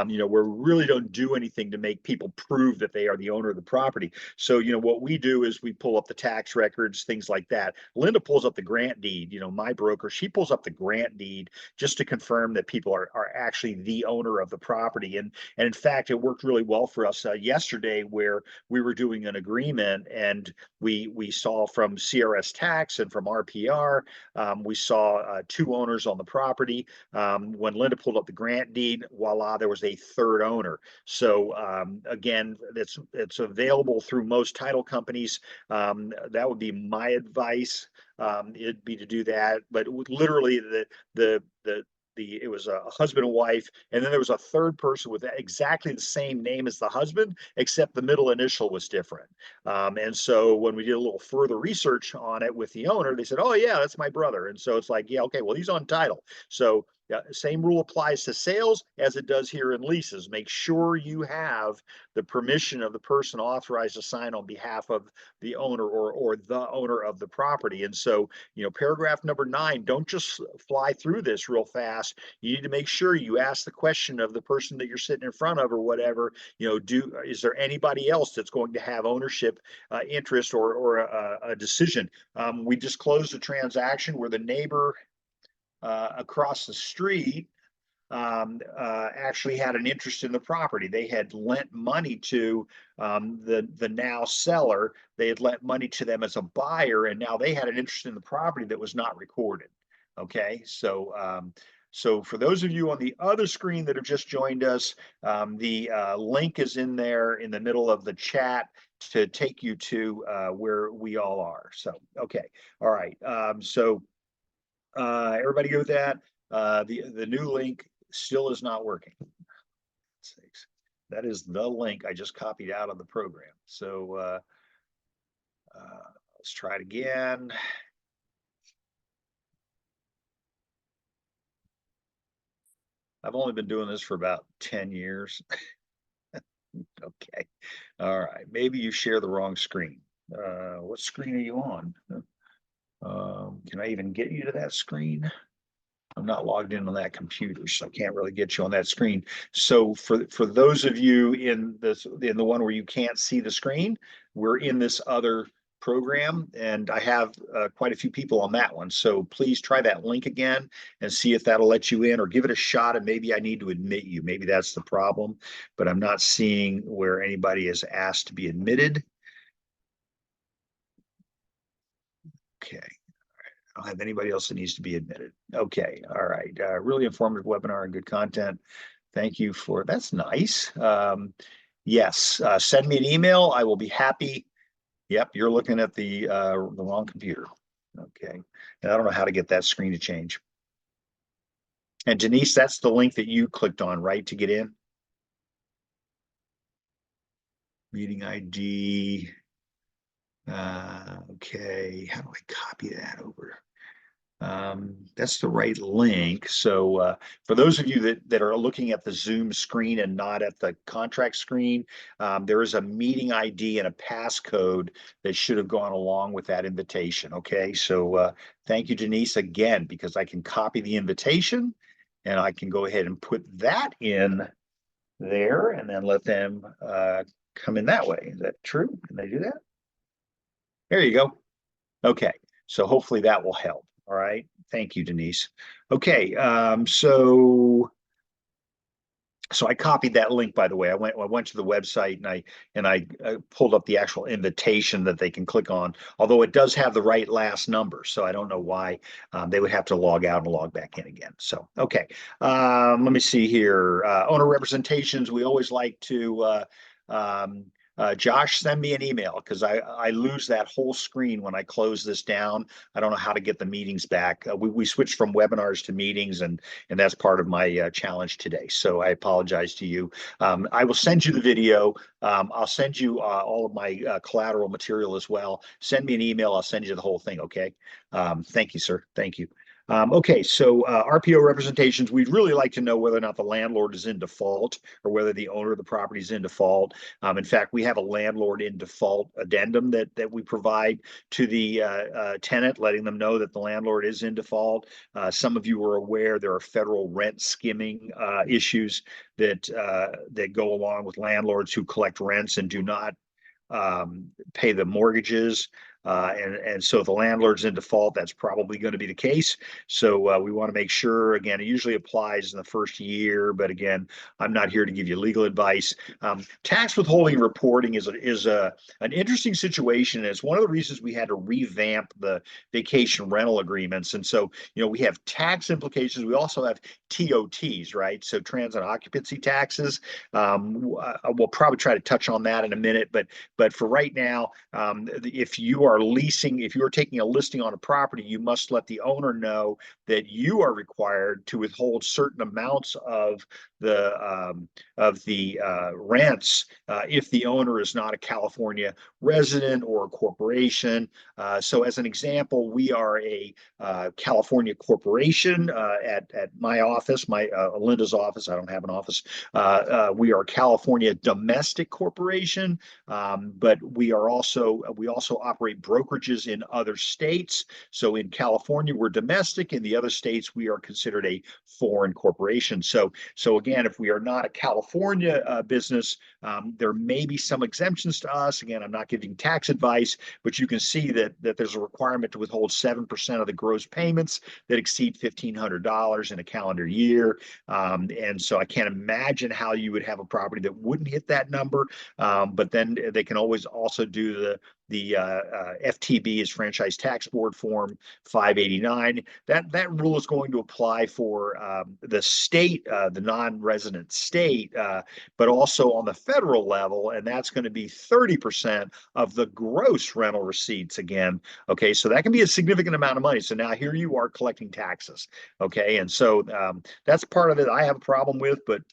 you know, where we really don't do anything to make people prove that they are the owner of the property. So, you know, what we do is we pull up the tax records, things like that. Linda pulls up the grant deed, you know, my broker, she pulls up the grant deed just to confirm that people are actually the owner of the property. And in fact, it worked really well for us yesterday where we were doing an agreement and we saw from CRS Tax and from RPR, we saw two owners on the property. When Linda pulled up the grant deed, voila, there was a third owner. So again, it's available through most title companies. That would be my advice. It'd be to do that, but literally it was a husband and wife, and then there was a third person with exactly the same name as the husband, except the middle initial was different. And so when we did a little further research on it with the owner, they said, "Oh yeah, that's my brother." And so it's like, yeah, okay, well he's on title. So same rule applies to sales as it does here in leases. Make sure you have the permission of the person authorized to sign on behalf of the owner or the owner of the property. And so, you know, paragraph number 9, don't just fly through this real fast. You need to make sure you ask the question of the person that you're sitting in front of or whatever, you know, is there anybody else that's going to have ownership interest or a decision? We just closed a transaction where the neighbor across the street actually had an interest in the property. They had lent money to the now seller. They had lent money to them as a buyer, and now they had an interest in the property that was not recorded. Okay, so for those of you on the other screen that have just joined us, the link is in there in the middle of the chat to take you to where we all are. So, okay, all right. Everybody go with that. The new link still is not working. That is the link I just copied out of the program. So let's try it again. I've only been doing this for about 10 years. Okay. All right. Maybe you share the wrong screen. What screen are you on? Can I even get you to that screen? I'm not logged in on that computer, so I can't really get you on that screen. So for those of you in the one where you can't see the screen, we're in this other program, and I have quite a few people on that one. So please try that link again and see if that'll let you in, or give it a shot. And maybe I need to admit you. Maybe that's the problem, but I'm not seeing where anybody is asked to be admitted. Okay. I don't have anybody else that needs to be admitted. Okay, all right. Really informative webinar and good content. Thank you for, that's nice. Yes, send me an email. I will be happy. Yep, you're looking at the wrong computer. Okay, and I don't know how to get that screen to change. And Denise, that's the link that you clicked on, right, to get in? Meeting ID. Okay, how do I copy that over? That's the right link. So for those of you that are looking at the Zoom screen and not at the contract screen, there is a meeting ID and a passcode that should have gone along with that invitation. Okay, so thank you, Denise, again, because I can copy the invitation and I can go ahead and put that in there and then let them come in that way. Is that true? Can they do that? There you go. Okay, so hopefully that will help. All right. Thank you, Denise. Okay, so I copied that link, by the way. I went to the website and I pulled up the actual invitation that they can click on, although it does have the right last number. So I don't know why they would have to log out and log back in again. So, okay. Let me see here. Owner representations, we always like to Josh, send me an email because I lose that whole screen when I close this down. I don't know how to get the meetings back. We switched from webinars to meetings, and that's part of my challenge today. So I apologize to you. I will send you the video. I'll send you all of my collateral material as well. Send me an email. I'll send you the whole thing. Okay. Thank you, sir. Thank you. Okay, so RPO representations, we'd really like to know whether or not the landlord is in default or whether the owner of the property is in default. In fact, we have a landlord in default addendum that we provide to the tenant, letting them know that the landlord is in default. Some of you are aware there are federal rent skimming issues that go along with landlords who collect rents and do not pay the mortgages. And so if the landlord's in default, that's probably going to be the case. So we want to make sure, again, it usually applies in the first year, but again, I'm not here to give you legal advice. Tax withholding reporting is an interesting situation. And it's one of the reasons we had to revamp the vacation rental agreements. And so, we have tax implications. We also have TOTs, right? So transit occupancy taxes. We'll probably try to touch on that in a minute, but for right now, if you are taking a listing on a property, you must let the owner know that you are required to withhold certain amounts of the rents if the owner is not a California resident or a corporation. So as an example, we are a California corporation at my office, Linda's office. I don't have an office. We are a California domestic corporation, but we also operate brokerages in other states. So in California, we're domestic. In the other states, we are considered a foreign corporation. So again, if we are not a California business, there may be some exemptions to us. Again, I'm not giving tax advice, but you can see that there's a requirement to withhold 7% of the gross payments that exceed $1,500 in a calendar year. And so I can't imagine how you would have a property that wouldn't hit that number. But then they can always also do the FTB is Franchise Tax Board Form 589. That rule is going to apply for the state, the non-resident state, but also on the federal level, and that's going to be 30% of the gross rental receipts again. Okay, so that can be a significant amount of money. So now here you are collecting taxes. Okay, and so that's part of it I have a problem with, but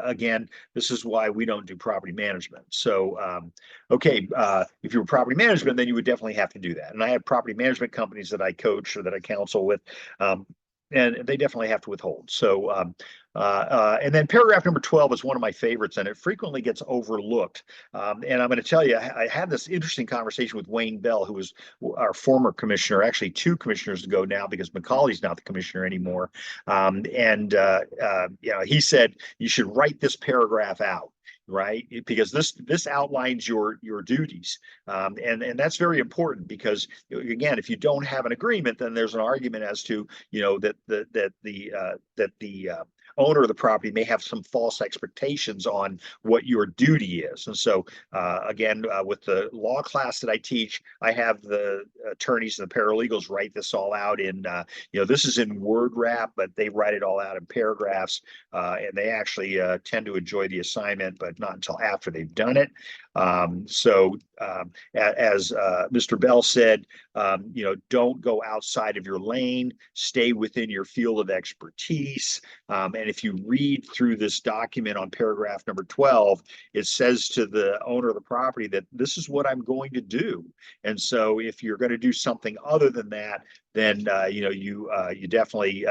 again, this is why we don't do property management. So, okay, if you were property management, then you would definitely have to do that. And I have property management companies that I coach or that I counsel with, and they definitely have to withhold. So, and then paragraph number 12 is one of my favorites, and it frequently gets overlooked. And I'm going to tell you, I had this interesting conversation with Wayne Bell, who was our former commissioner, actually 2 commissioners ago now, because Macaulay's not the commissioner anymore. He said you should write this paragraph out, right? Because this outlines your duties, and that's very important, because again, if you don't have an agreement, then there's an argument as to that the owner of the property may have some false expectations on what your duty is. And so again, with the law class that I teach, I have the attorneys and the paralegals write this all out in this is in word wrap, but they write it all out in paragraphs, and they actually tend to enjoy the assignment, but not until after they've done it. As Mr. Bell said, don't go outside of your lane, stay within your field of expertise. And if you read through this document on paragraph number 12, it says to the owner of the property that this is what I'm going to do. And so if you're going to do something other than that, then you definitely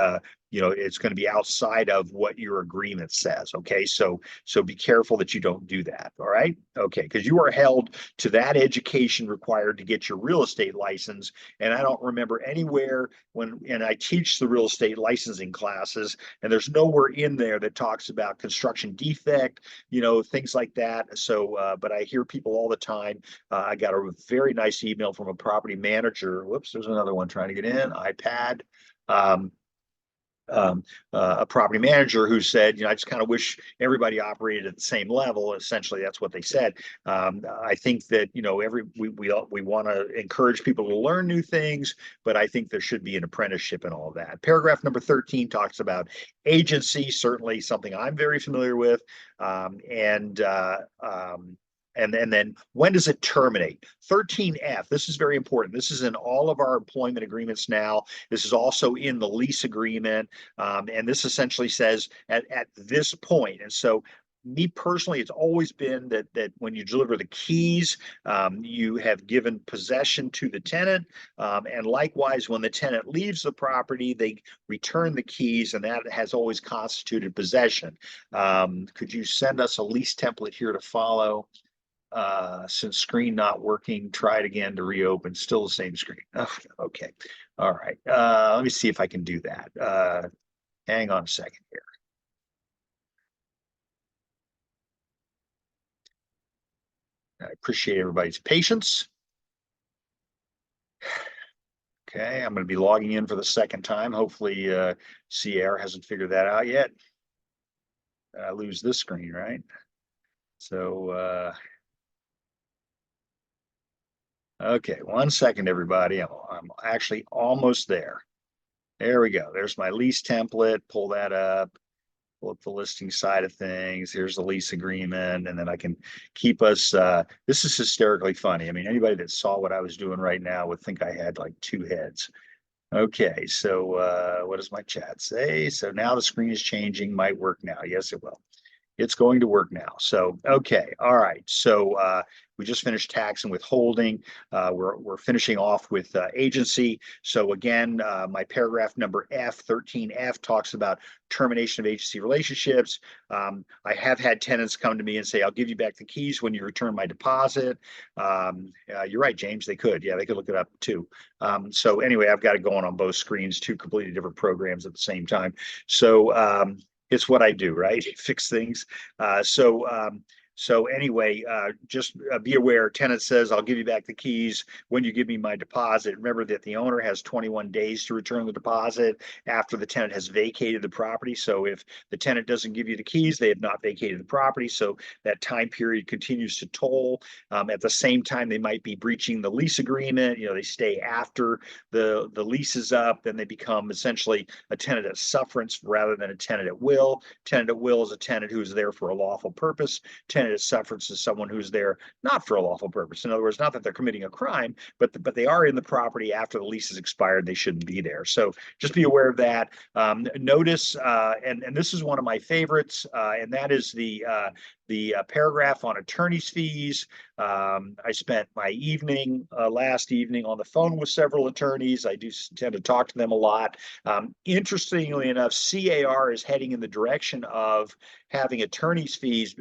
it's going to be outside of what your agreement says. Okay, so be careful that you don't do that. All right, okay, because you are held to that education required to get your real estate license. And I don't remember anywhere and I teach the real estate licensing classes, and there's nowhere in there that talks about construction defect, things like that. So, but I hear people all the time. I got a very nice email from a property manager. Whoops, there's another one trying to get in. iPad. Um, a property manager who said, I just kind of wish everybody operated at the same level. Essentially, that's what they said. I think that we want to encourage people to learn new things, but I think there should be an apprenticeship and all of that. Paragraph number 13 talks about agency, certainly something I'm very familiar with, and then when does it terminate? 13F, this is very important. This is in all of our employment agreements now. This is also in the lease agreement. And this essentially says at this point. And so me personally, it's always been that when you deliver the keys, you have given possession to the tenant. And likewise, when the tenant leaves the property, they return the keys, and that has always constituted possession. Could you send us a lease template here to follow? Since screen not working, try it again to reopen. Still the same screen. Okay. All right. Let me see if I can do that. Hang on a second here. I appreciate everybody's patience. Okay, I'm going to be logging in for the second time. Hopefully, CR hasn't figured that out yet. I lose this screen, right? So, okay, 1 second, everybody. I'm actually almost there. There we go. There's my lease template. Pull that up. Pull up the listing side of things. Here's the lease agreement. And then I can keep us. This is hysterically funny. I mean, anybody that saw what I was doing right now would think I had like two heads. Okay, so what does my chat say? So now the screen is changing. Might work now. Yes, it will. It's going to work now. So, okay. All right. So we just finished tax and withholding. We're finishing off with agency. So again, my paragraph number F, 13F, talks about termination of agency relationships. I have had tenants come to me and say, I'll give you back the keys when you return my deposit. You're right, James, they could. Yeah, they could look it up too. So anyway, I've got it going on both screens, two completely different programs at the same time. So it's what I do, right? Fix things. So anyway, just be aware, tenant says, I'll give you back the keys when you give me my deposit. Remember that the owner has 21 days to return the deposit after the tenant has vacated the property. So if the tenant doesn't give you the keys, they have not vacated the property. So that time period continues to toll. At the same time, they might be breaching the lease agreement. They stay after the lease is up, then they become essentially a tenant at sufferance rather than a tenant at will. Tenant at will is a tenant who is there for a lawful purpose. Tenant at sufferance is someone who's there not for a lawful purpose. In other words, not that they're committing a crime, but they are in the property after the lease is expired. They shouldn't be there. So just be aware of that. Notice, and this is one of my favorites, and that is the paragraph on attorney's fees. I spent my last evening on the phone with several attorneys. I do tend to talk to them a lot. Interestingly enough, CAR is heading in the direction of having attorney's fees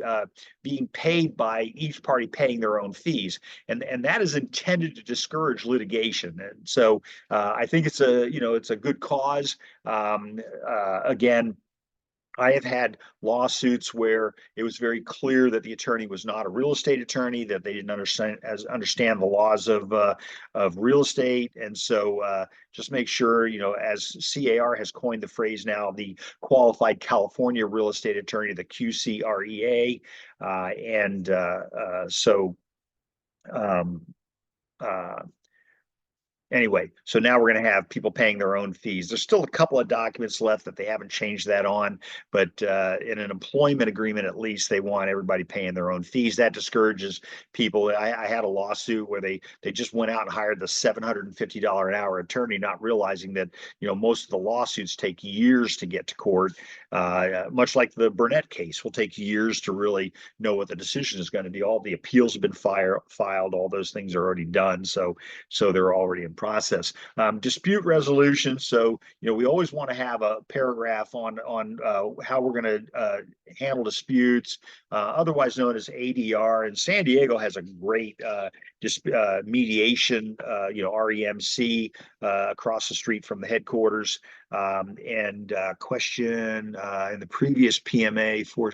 being paid by each party paying their own fees. And that is intended to discourage litigation. And so I think it's a good cause. Again, I have had lawsuits where it was very clear that the attorney was not a real estate attorney, that they didn't understand the laws of real estate. And so just make sure, as CAR has coined the phrase now, the Qualified California Real Estate Attorney, the QCREA. Anyway, so now we're going to have people paying their own fees. There's still a couple of documents left that they haven't changed that on, but in an employment agreement, at least they want everybody paying their own fees. That discourages people. I had a lawsuit where they just went out and hired the $750 an hour attorney, not realizing that most of the lawsuits take years to get to court. Much like the Burnett case will take years to really know what the decision is going to be. All the appeals have been filed. All those things are already done, so they're already in process. Dispute resolution. So, we always want to have a paragraph on how we're going to handle disputes, otherwise known as ADR. And San Diego has a great mediation, REMC across the street from the headquarters. Question in the previous PMA for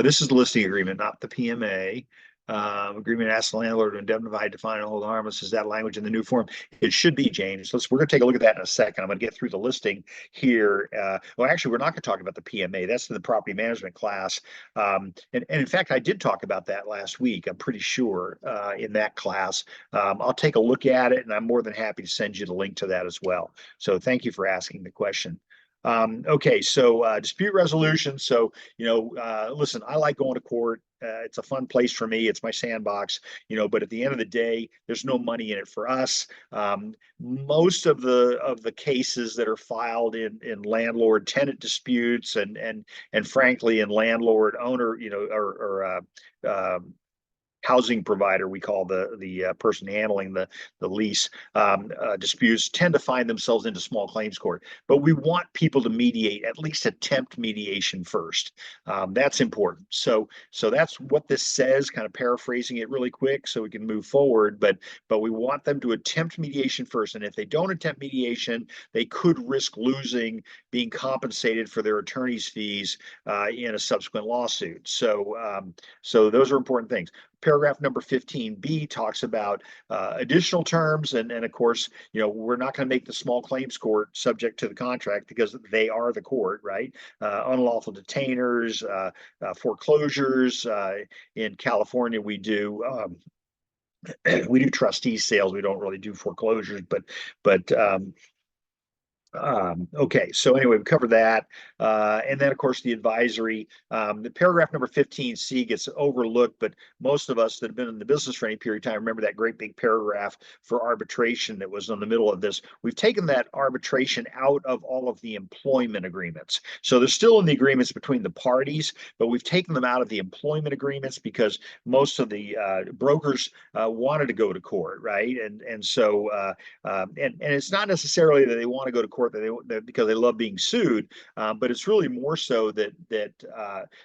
this is the listing agreement, not the PMA. Agreement asks the landlord to indemnify, define, and hold harmless. Is that language in the new form? It should be, James. We're going to take a look at that in a second. I'm going to get through the listing here. Well, actually, we're not going to talk about the PMA. That's in the property management class. And in fact, I did talk about that last week. I'm pretty sure in that class. I'll take a look at it, and I'm more than happy to send you the link to that as well. So thank you for asking the question. Okay, so dispute resolution. So, listen, I like going to court. It's a fun place for me. It's my sandbox, but at the end of the day, there's no money in it for us. Most of the cases that are filed in landlord tenant disputes and frankly in landlord owner, housing provider, we call the person handling the lease disputes, tend to find themselves into small claims court. But we want people to mediate, at least attempt mediation first. That's important. So that's what this says, kind of paraphrasing it really quick so we can move forward. But we want them to attempt mediation first. And if they don't attempt mediation, they could risk losing being compensated for their attorney's fees in a subsequent lawsuit. So those are important things. Paragraph number 15B talks about additional terms. And of course, we're not going to make the small claims court subject to the contract because they are the court, right? Unlawful detainers, foreclosures. In California, we do trustee sales. We don't really do foreclosures, but okay, so anyway, we covered that. And then of course the advisory, the paragraph number 15C gets overlooked, but most of us that have been in the business for any period of time remember that great big paragraph for arbitration that was in the middle of this. We've taken that arbitration out of all of the employment agreements. So they're still in the agreements between the parties, but we've taken them out of the employment agreements because most of the brokers wanted to go to court, right? And so it's not necessarily that they want to go to court because they love being sued, but it's really more so that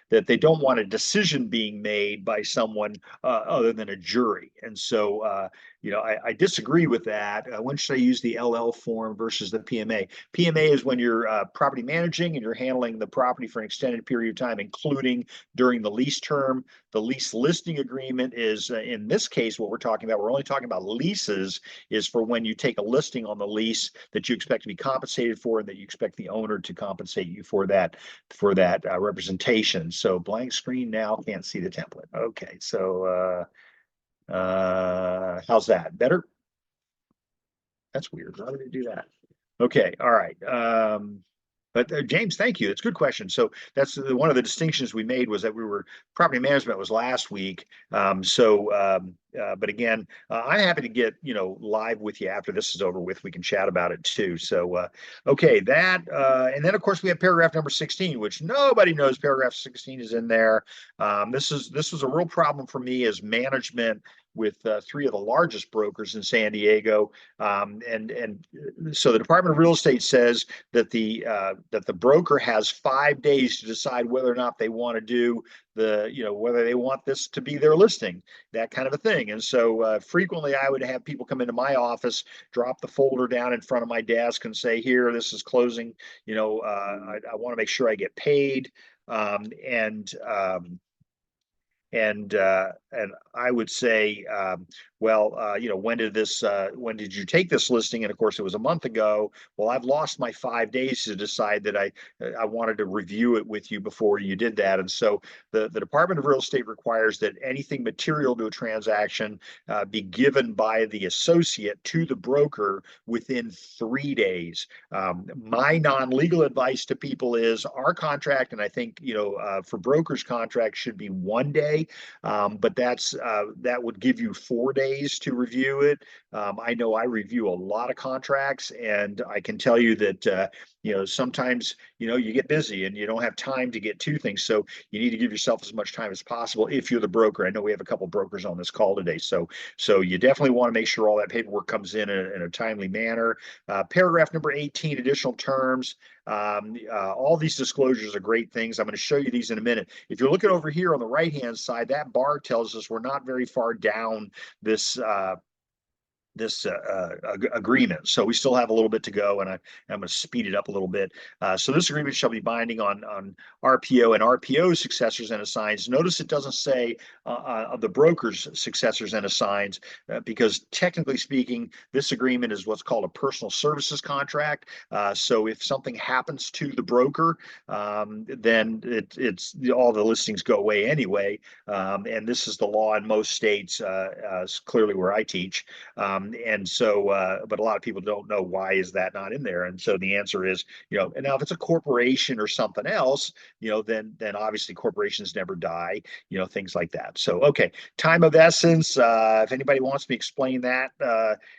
they don't want a decision being made by someone other than a jury. And so I disagree with that. When should I use the LL form versus the PMA? PMA is when you're property managing and you're handling the property for an extended period of time, including during the lease term. The lease listing agreement is, in this case, what we're talking about, we're only talking about leases, is for when you take a listing on the lease that you expect to be compensated for and that you expect the owner to compensate you for that representation. So blank screen now, can't see the template. Okay, so how's that? Better? That's weird. Why did it do that? Okay, all right. But James, thank you. It's a good question. So that's one of the distinctions we made was that property management was last week. But again, I'm happy to get, live with you after this is over with. We can chat about it too. So, okay, that, and then of course we have paragraph number 16, which nobody knows paragraph 16 is in there. This was a real problem for me as management with three of the largest brokers in San Diego. And so the Department of Real Estate says that the broker has 5 days to decide whether or not they want to do whether they want this to be their listing, that kind of a thing. And so frequently I would have people come into my office, drop the folder down in front of my desk and say, here, this is closing. I want to make sure I get paid. And I would say, when did you take this listing? And of course, it was a month ago. Well, I've lost my 5 days to decide that I wanted to review it with you before you did that. And so the Department of Real Estate requires that anything material to a transaction be given by the associate to the broker within 3 days. My non-legal advice to people is our contract, and I think, for brokers' contracts should be 1 day. But that would give you 4 days to review it. I know I review a lot of contracts, and I can tell you that sometimes, you get busy and you don't have time to get to things. So you need to give yourself as much time as possible if you're the broker. I know we have a couple brokers on this call today. So you definitely want to make sure all that paperwork comes in a timely manner. Paragraph number 18, additional terms. All these disclosures are great things. I'm going to show you these in a minute. If you're looking over here on the right-hand side, that bar tells us we're not very far down this agreement. So we still have a little bit to go, and I'm going to speed it up a little bit. So this agreement shall be binding on RPO and RPO successors and assigns. Notice it doesn't say the broker's successors and assigns, because technically speaking, this agreement is what's called a personal services contract. So if something happens to the broker, then it's all the listings go away anyway. And this is the law in most states, clearly where I teach. And so, but a lot of people don't know why is that not in there. And so the answer is, and now if it's a corporation or something else, then obviously corporations never die, things like that. So, okay, time of essence. If anybody wants me to explain that,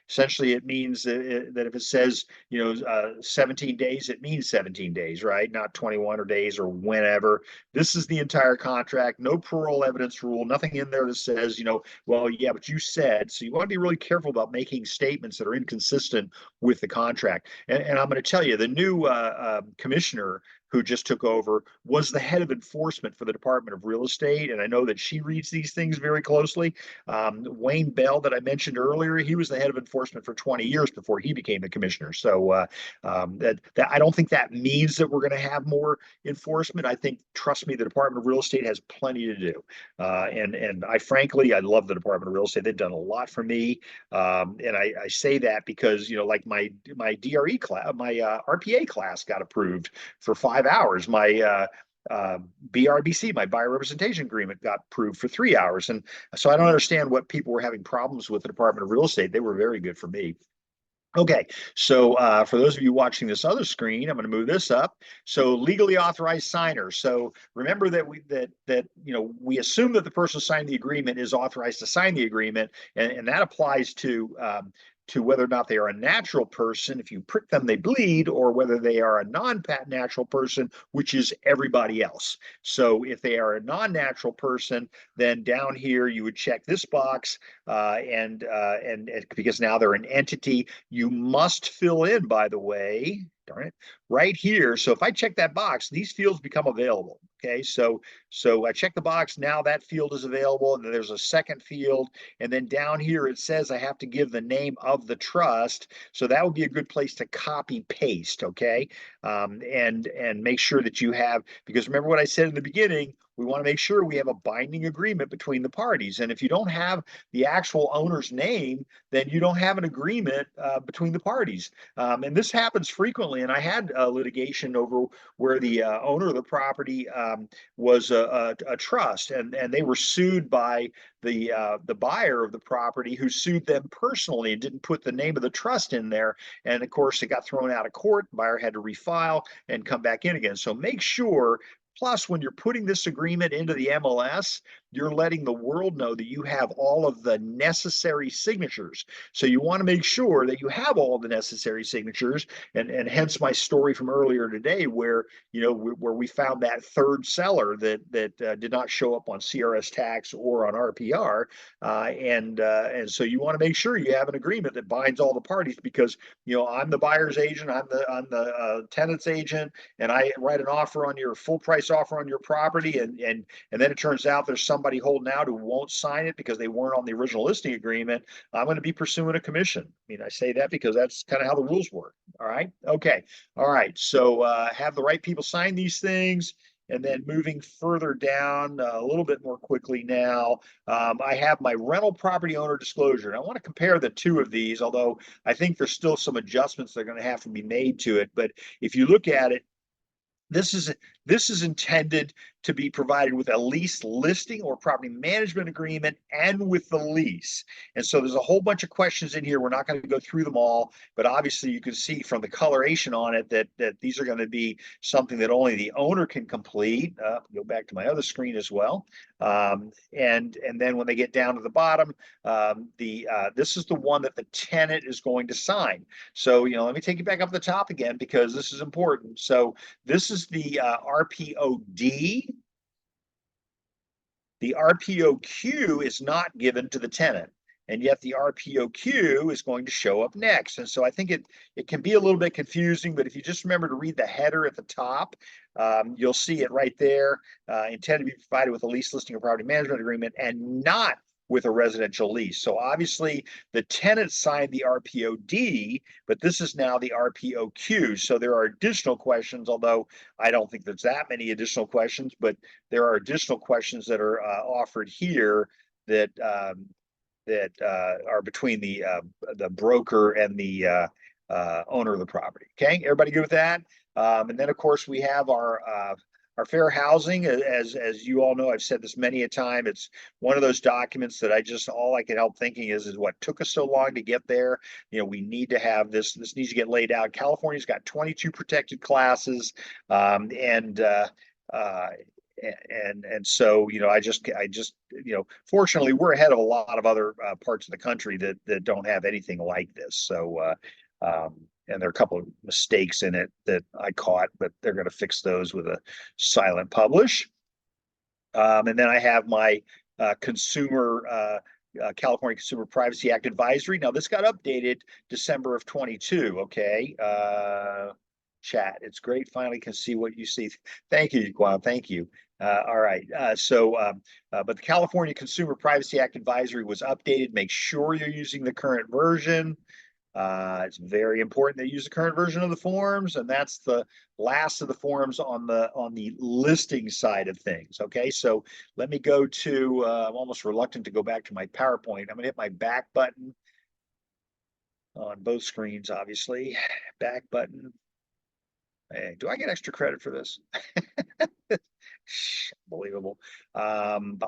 essentially it means that if it says, 17 days, it means 17 days, right? Not 21 or days or whenever. This is the entire contract. No parole evidence rule, nothing in there that says, well, yeah, but you said. So you want to be really careful about making statements that are inconsistent with the contract. And I'm going to tell you, the new commissioner who just took over was the head of enforcement for the Department of Real Estate. And I know that she reads these things very closely. Wayne Bell, that I mentioned earlier, he was the head of enforcement for 20 years before he became the commissioner. So that I don't think that means that we're going to have more enforcement. I think, trust me, the Department of Real Estate has plenty to do. And I frankly, I love the Department of Real Estate. They've done a lot for me. And I say that because, like my DRE class, my RPA class got approved for 5 hours. My BRBC, my buyer representation agreement, got approved for 3 hours. And so I don't understand what people were having problems with the Department of Real Estate. They were very good for me. Okay, so for those of you watching this other screen, I'm going to move this up. So legally authorized signer. So remember that we assume that the person signing the agreement is authorized to sign the agreement, and that applies to whether or not they are a natural person. If you prick them, they bleed, or whether they are a non-natural person, which is everybody else. So if they are a non-natural person, then down here you would check this box, and because now they're an entity, you must fill in, by the way, darn it, right here. So if I check that box, these fields become available. Okay, so I check the box, now that field is available, and then there's a second field, and then down here it says I have to give the name of the trust. So that would be a good place to copy paste, okay? And make sure that you have, because remember what I said in the beginning, we want to make sure we have a binding agreement between the parties. And if you don't have the actual owner's name, then you don't have an agreement between the parties. And this happens frequently. And I had litigation over where the owner of the property was a trust, and they were sued by the buyer of the property, who sued them personally and didn't put the name of the trust in there. And of course, it got thrown out of court. The buyer had to refile and come back in again. So make sure. Plus, when you're putting this agreement into the MLS, you're letting the world know that you have all of the necessary signatures. So you want to make sure that you have all the necessary signatures, and hence my story from earlier today, where where we found that third seller that did not show up on CRS tax or on RPR, and so you want to make sure you have an agreement that binds all the parties, because I'm the buyer's agent, I'm the tenant's agent, and I write an offer on your full price offer on your property, and then it turns out there's somebody holding out who won't sign it because they weren't on the original listing agreement. I'm going to be pursuing a commission. I mean, I say that because that's kind of how the rules work. All right. Okay. All right. So have the right people sign these things. And then moving further down a little bit more quickly now, I have my rental property owner disclosure. And I want to compare the two of these, although I think there's still some adjustments that are going to have to be made to it. But if you look at it, this this is intended to be provided with a lease listing or property management agreement and with the lease. And so there's a whole bunch of questions in here. We're not going to go through them all, but obviously you can see from the coloration on it that these are going to be something that only the owner can complete. Go back to my other screen as well. And then when they get down to the bottom, this is the one that the tenant is going to sign. So, let me take you back up the top again, because this is important. So this is the RPOD. The RPOQ is not given to the tenant, and yet the RPOQ is going to show up next. And so I think it can be a little bit confusing, but if you just remember to read the header at the top, you'll see it right there. Intended to be provided with a lease listing or property management agreement and not with a residential lease. So obviously the tenant signed the RPOD, but this is now the RPOQ. So there are additional questions, although I don't think there's that many additional questions, but there are additional questions that are offered here that are between the broker and the owner of the property. Okay, everybody good with that? And then of course we have our fair housing. As you all know, I've said this many a time. It's one of those documents that all I can help thinking is what took us so long to get there. We need to have this. This needs to get laid out. California's got 22 protected classes, and so I just fortunately we're ahead of a lot of other parts of the country that don't have anything like this. So and there are a couple of mistakes in it that I caught, but they're going to fix those with a silent publish. And then I have my California Consumer Privacy Act advisory. Now this got updated December of 22. Okay. Chat. It's great. Finally can see what you see. Thank you, Guan. Thank you. All right. But the California Consumer Privacy Act advisory was updated. Make sure you're using the current version. It's very important that you use the current version of the forms, and that's the last of the forms on the listing side of things. Okay, so let me go to. I'm almost reluctant to go back to my PowerPoint. I'm going to hit my back button on both screens, obviously. Back button. Hey, do I get extra credit for this? Unbelievable. And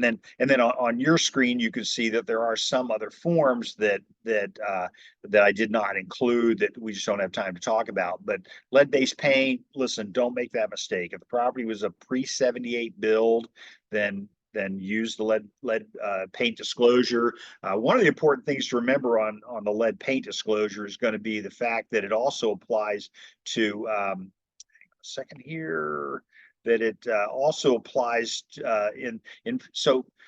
then on your screen, you can see that there are some other forms that I did not include that we just don't have time to talk about. But lead-based paint, listen, don't make that mistake. If the property was a pre-78 build, then use the lead paint disclosure. One of the important things to remember on the lead paint disclosure is going to be the fact that it also applies to, hang on a second here, that it also applies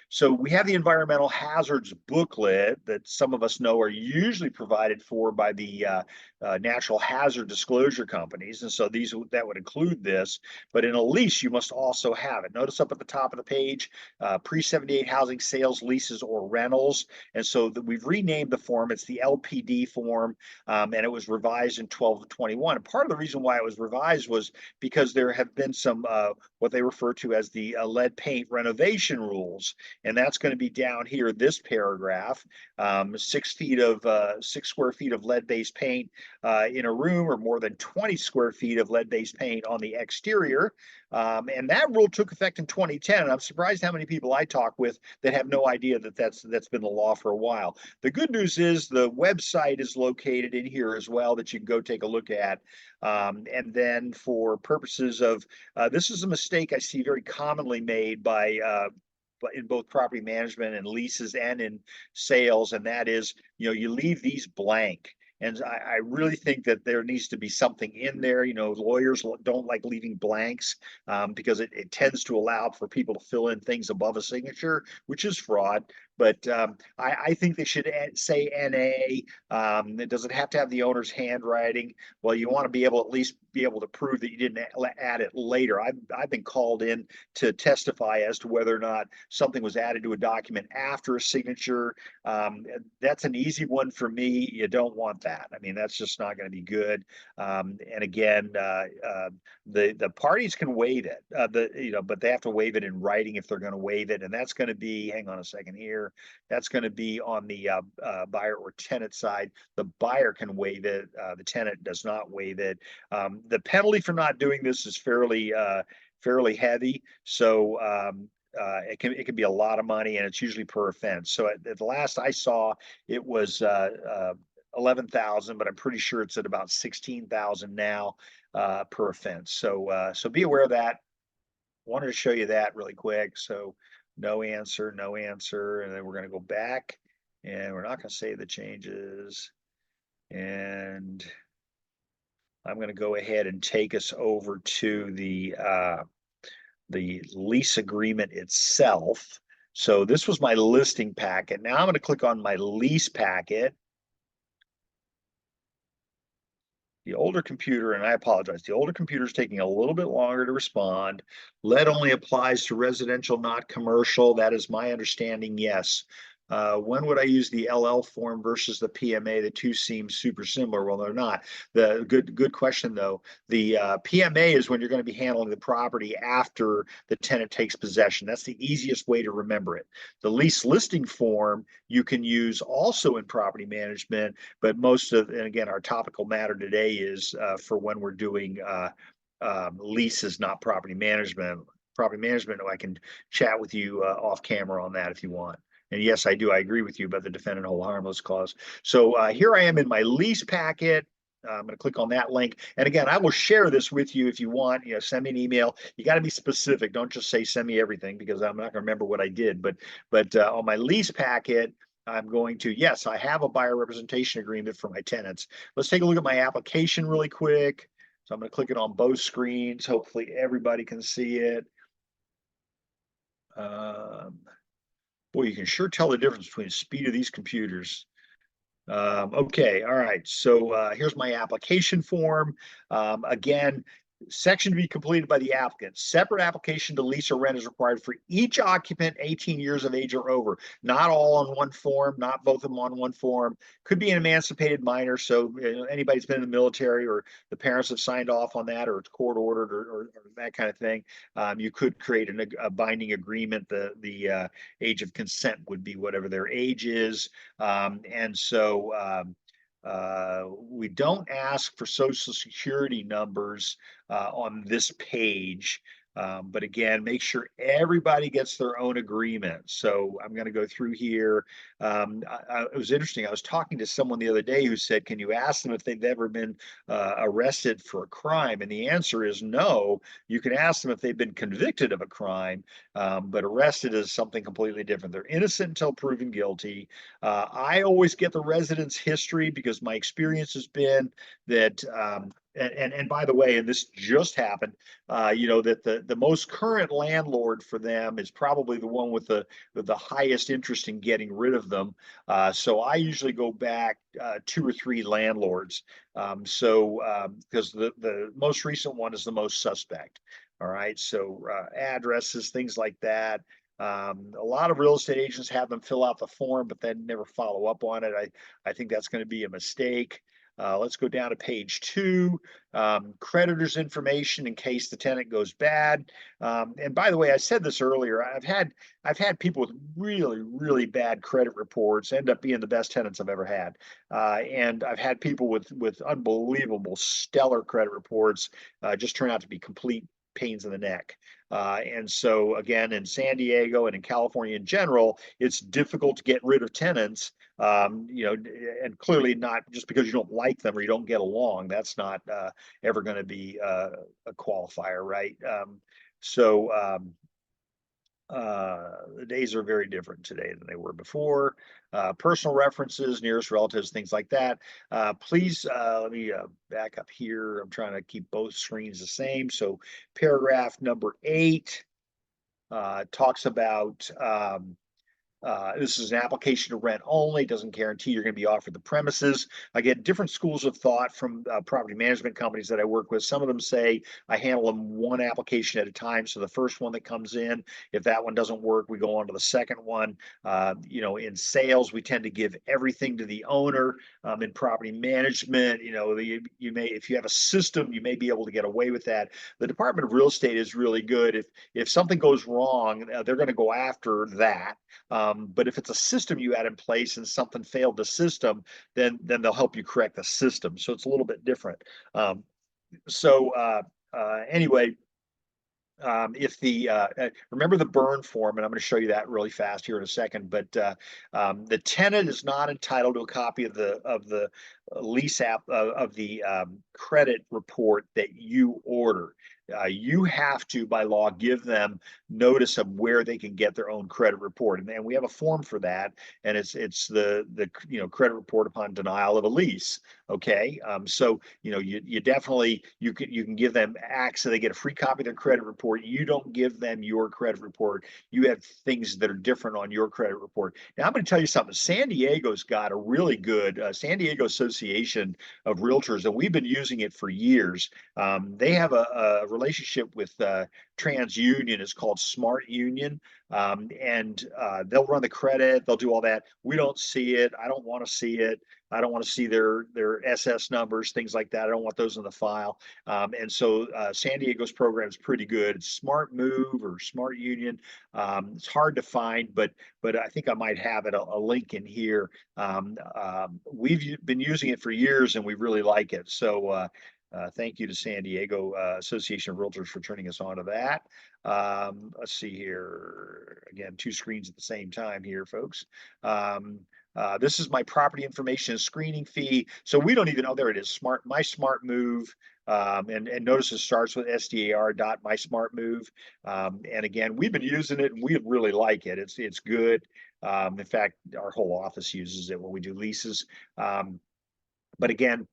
so we have the environmental hazards booklet that some of us know are usually provided for by the natural hazard disclosure companies. And so that would include this, but in a lease, you must also have it. Notice up at the top of the page, pre-78 housing sales, leases, or rentals. And so we've renamed the form. It's the LPD form, and it was revised in 12/21. And part of the reason why it was revised was because there have been some what they refer to as the lead paint renovation rules. And that's going to be down here, this paragraph, 6 square feet of lead-based paint in a room, or more than 20 square feet of lead-based paint on the exterior. And that rule took effect in 2010. And I'm surprised how many people I talk with that have no idea that that's been the law for a while. The good news is the website is located in here as well that you can go take a look at. And then for purposes of, this is a mistake I see very commonly made by in both property management and leases and in sales, and that is, you leave these blank. And I really think that there needs to be something in there. Lawyers don't like leaving blanks because it tends to allow for people to fill in things above a signature, which is fraud. But I think they should say NA. It doesn't have to have the owner's handwriting. Well, you want to be able at least be able to prove that you didn't add it later. I've been called in to testify as to whether or not something was added to a document after a signature. That's an easy one for me. You don't want that. I mean, that's just not going to be good. And again, the parties can waive it, but they have to waive it in writing if they're going to waive it. And that's going to be, hang on a second here. That's going to be on the buyer or tenant side. The buyer can waive it. The tenant does not waive it. The penalty for not doing this is fairly heavy. So it can be a lot of money, and it's usually per offense. So at the last I saw, it was 11,000, but I'm pretty sure it's at about 16,000 now per offense. So be aware of that. Wanted to show you that really quick. So no answer, and then we're going to go back, and we're not going to save the changes. And I'm going to go ahead and take us over to the lease agreement itself. So this was my listing packet. Now I'm going to click on my lease packet. The older computer, and I apologize, the older computer is taking a little bit longer to respond. Lead only applies to residential, not commercial. That is my understanding, yes. When would I use the LL form versus the PMA? The two seem super similar. Well, they're not. The good question though. The PMA is when you're going to be handling the property after the tenant takes possession. That's the easiest way to remember it. The lease listing form you can use also in property management, but and again, our topical matter today is for when we're doing leases, not property management. Property management, I can chat with you off camera on that if you want. And yes, I do. I agree with you about the defendant hold harmless clause. So here I am in my lease packet. I'm going to click on that link. And again, I will share this with you if you want. Send me an email. You got to be specific. Don't just say send me everything, because I'm not going to remember what I did. But on my lease packet, I'm going to, yes, I have a buyer representation agreement for my tenants. Let's take a look at my application really quick. So I'm going to click it on both screens. Hopefully everybody can see it. Boy, you can sure tell the difference between the speed of these computers. Okay, all right. So here's my application form. Again, section to be completed by the applicant. Separate application to lease or rent is required for each occupant 18 years of age or over. Not all on one form, not both of them on one form. Could be an emancipated minor. So anybody's been in the military, or the parents have signed off on that, or it's court ordered, or that kind of thing. You could create a binding agreement. The age of consent would be whatever their age is. And so we don't ask for social security numbers on this page. But again, make sure everybody gets their own agreement. So I'm going to go through here. It was interesting. I was talking to someone the other day who said, can you ask them if they've ever been arrested for a crime? And the answer is no. You can ask them if they've been convicted of a crime, but arrested is something completely different. They're innocent until proven guilty. I always get the residence history, because my experience has been that and by the way, and this just happened, that the most current landlord for them is probably the one with the highest interest in getting rid of them. So I usually go back 2 or 3 landlords. Because the most recent one is the most suspect. All right. So addresses, things like that. A lot of real estate agents have them fill out the form, but then never follow up on it. I think that's going to be a mistake. Let's go down to page 2, creditors information in case the tenant goes bad. And by the way, I said this earlier, I've had people with really, really bad credit reports end up being the best tenants I've ever had. And I've had people with unbelievable stellar credit reports just turn out to be complete pains in the neck. And so again, in San Diego and in California in general, it's difficult to get rid of tenants. And clearly not just because you don't like them or you don't get along. That's not ever going to be a qualifier, right? The days are very different today than they were before. Personal references, nearest relatives, things like that. Please, let me back up here. I'm trying to keep both screens the same. So paragraph number 8 talks about this is an application to rent only, doesn't guarantee you're going to be offered the premises. I get different schools of thought from property management companies that I work with. Some of them say I handle them one application at a time. So the first one that comes in, if that one doesn't work, we go on to the second one. In sales, we tend to give everything to the owner. In property management, you may, if you have a system, you may be able to get away with that. The Department of Real Estate is really good. If something goes wrong, they're going to go after that. But if it's a system you had in place and something failed the system, then they'll help you correct the system. So it's a little bit different. Anyway, if the remember the burn form, and I'm going to show you that really fast here in a second, but the tenant is not entitled to a copy of the lease app of the credit report that you order. You have to, by law, give them notice of where they can get their own credit report, and we have a form for that, and it's the credit report upon denial of a lease. Okay, so you definitely you can give them access. They get a free copy of their credit report. You don't give them your credit report. You have things that are different on your credit report. Now I'm going to tell you something. San Diego's got a really good San Diego Association of Realtors, and we've been using it for years. They have a relationship with TransUnion. It's called Smart Union, and they'll run the credit. They'll do all that. We don't see it. I don't want to see it. I don't want to see their SS numbers, things like that. I don't want those in the file. And so San Diego's program is pretty good. It's Smart Move or Smart Union. It's hard to find, but I think I might have it a link in here. We've been using it for years and we really like it. So thank you to San Diego Association of Realtors for turning us on to that. Let's see here. Again, two screens at the same time here, folks. This is my property information screening fee. So we don't even know. There it is. My Smart Move. And notice it starts with SDAR.MySmartMove. And again, we've been using it and we really like it. It's good. In fact, our whole office uses it when we do leases. But again,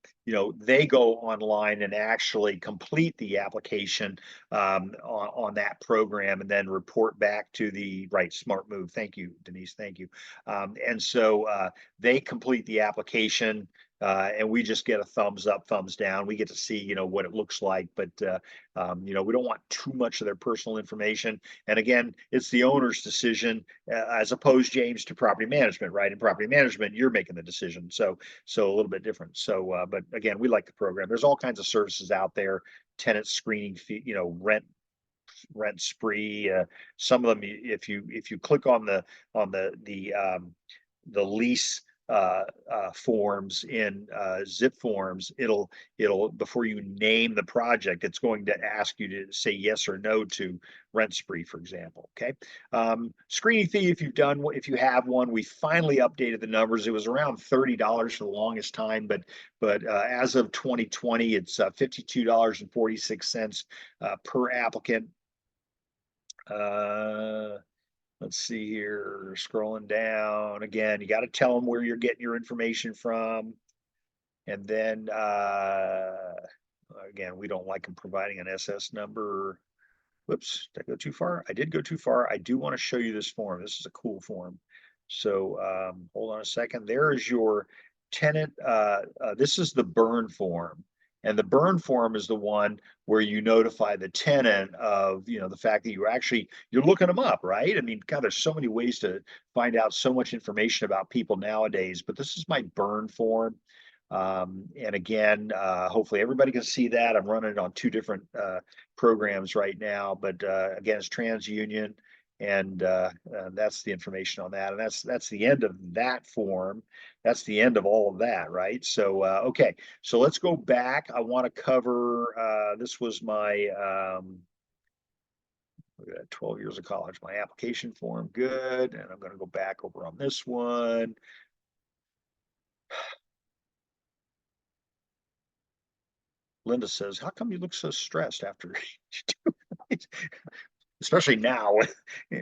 they go online and actually complete the application on that program and then report back to the Smart Move. Thank you, Denise. Thank you. And so they complete the application and we just get a thumbs up, thumbs down. We get to see, what it looks like, but we don't want too much of their personal information. And again, it's the owner's decision as opposed, James, to property management, right? In property management, you're making the decision. So a little bit different. So, but again, we like the program. There's all kinds of services out there, tenant screening fee, rent spree. Some of them, if you click on the lease forms in ZipForms, it'll before you name the project, it's going to ask you to say yes or no to rent spree, for example. Okay. Screening fee, if you have one, we finally updated the numbers. It was around $30 for the longest time, but as of 2020, it's $52.46 per applicant. Let's see here, scrolling down again. You got to tell them where you're getting your information from. And then, again, we don't like them providing an SS number. Whoops, did I go too far? I did go too far. I do want to show you this form. This is a cool form. So hold on a second. There is your tenant. This is the burn form. And the burn form is the one where you notify the tenant of, the fact that you're looking them up, right? I mean, God, there's so many ways to find out so much information about people nowadays, but this is my burn form. And again, hopefully everybody can see that. I'm running it on two different programs right now, but again, it's TransUnion. And that's the information on that. And that's the end of that form. That's the end of all of that, right? So, okay. So let's go back. I want to cover, this was my 12 years of college, my application form. Good. And I'm going to go back over on this one. Linda says, how come you look so stressed after you do it? Especially now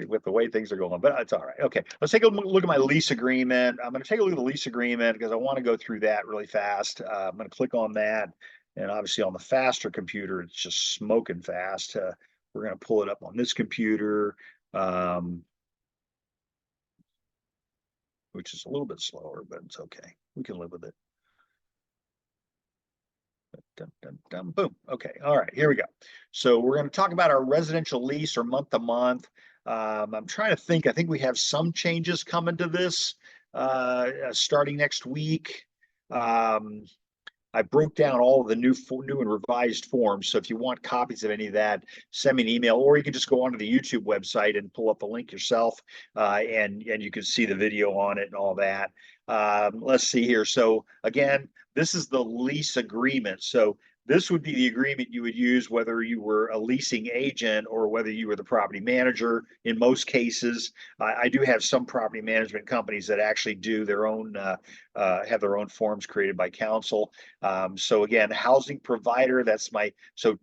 with the way things are going, but it's all right. Okay, let's take a look at my lease agreement. I'm going to take a look at the lease agreement because I want to go through that really fast. I'm going to click on that. And obviously on the faster computer, it's just smoking fast. We're going to pull it up on this computer, which is a little bit slower, but it's okay. We can live with it. Dun, dun, dun, boom. Okay. All right. Here we go. So we're going to talk about our residential lease or month to month. I'm trying to think. I think we have some changes coming to this starting next week. I broke down all of the new and revised forms. So if you want copies of any of that, send me an email, or you can just go onto the YouTube website and pull up a link yourself, and you can see the video on it and all that. Let's see here. So again, this is the lease agreement. So this would be the agreement you would use whether you were a leasing agent or whether you were the property manager. In most cases, I do have some property management companies that actually do their own, have their own forms created by council. So again, housing provider, that's my, so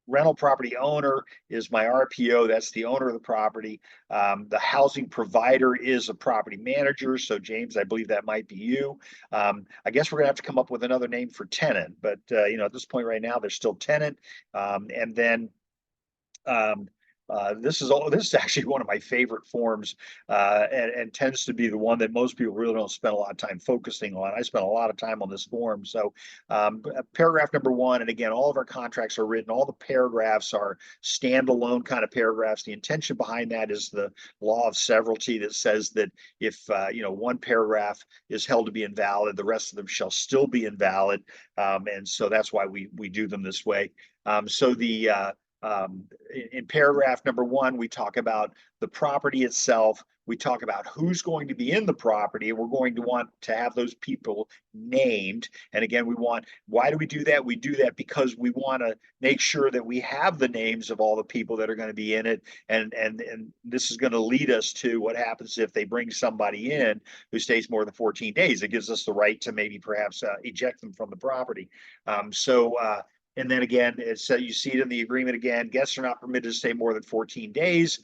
rental property owner is my RPO. That's the owner of the property. The housing provider is a property manager. So James, I believe that might be you. I guess we're gonna have to come up with another name for tenant, but you know, at this point right now, they're still tenant. And then this is actually one of my favorite forms, and tends to be the one that most people really don't spend a lot of time focusing on. I spent a lot of time on this form. So paragraph number 1, and again, all of our contracts are written, all the paragraphs are standalone kind of paragraphs. The intention behind that is the law of severalty that says that if you know, one paragraph is held to be invalid, the rest of them shall still be invalid. And so that's why we do them this way. So the in paragraph number 1, we talk about the property itself. We talk about who's going to be in the property, and we're going to want to have those people named. And again, why do we do that? We do that because we want to make sure that we have the names of all the people that are going to be in it. And this is going to lead us to what happens if they bring somebody in who stays more than 14 days. It gives us the right to maybe perhaps eject them from the property. And then again, it's you see it in the agreement again, guests are not permitted to stay more than 14 days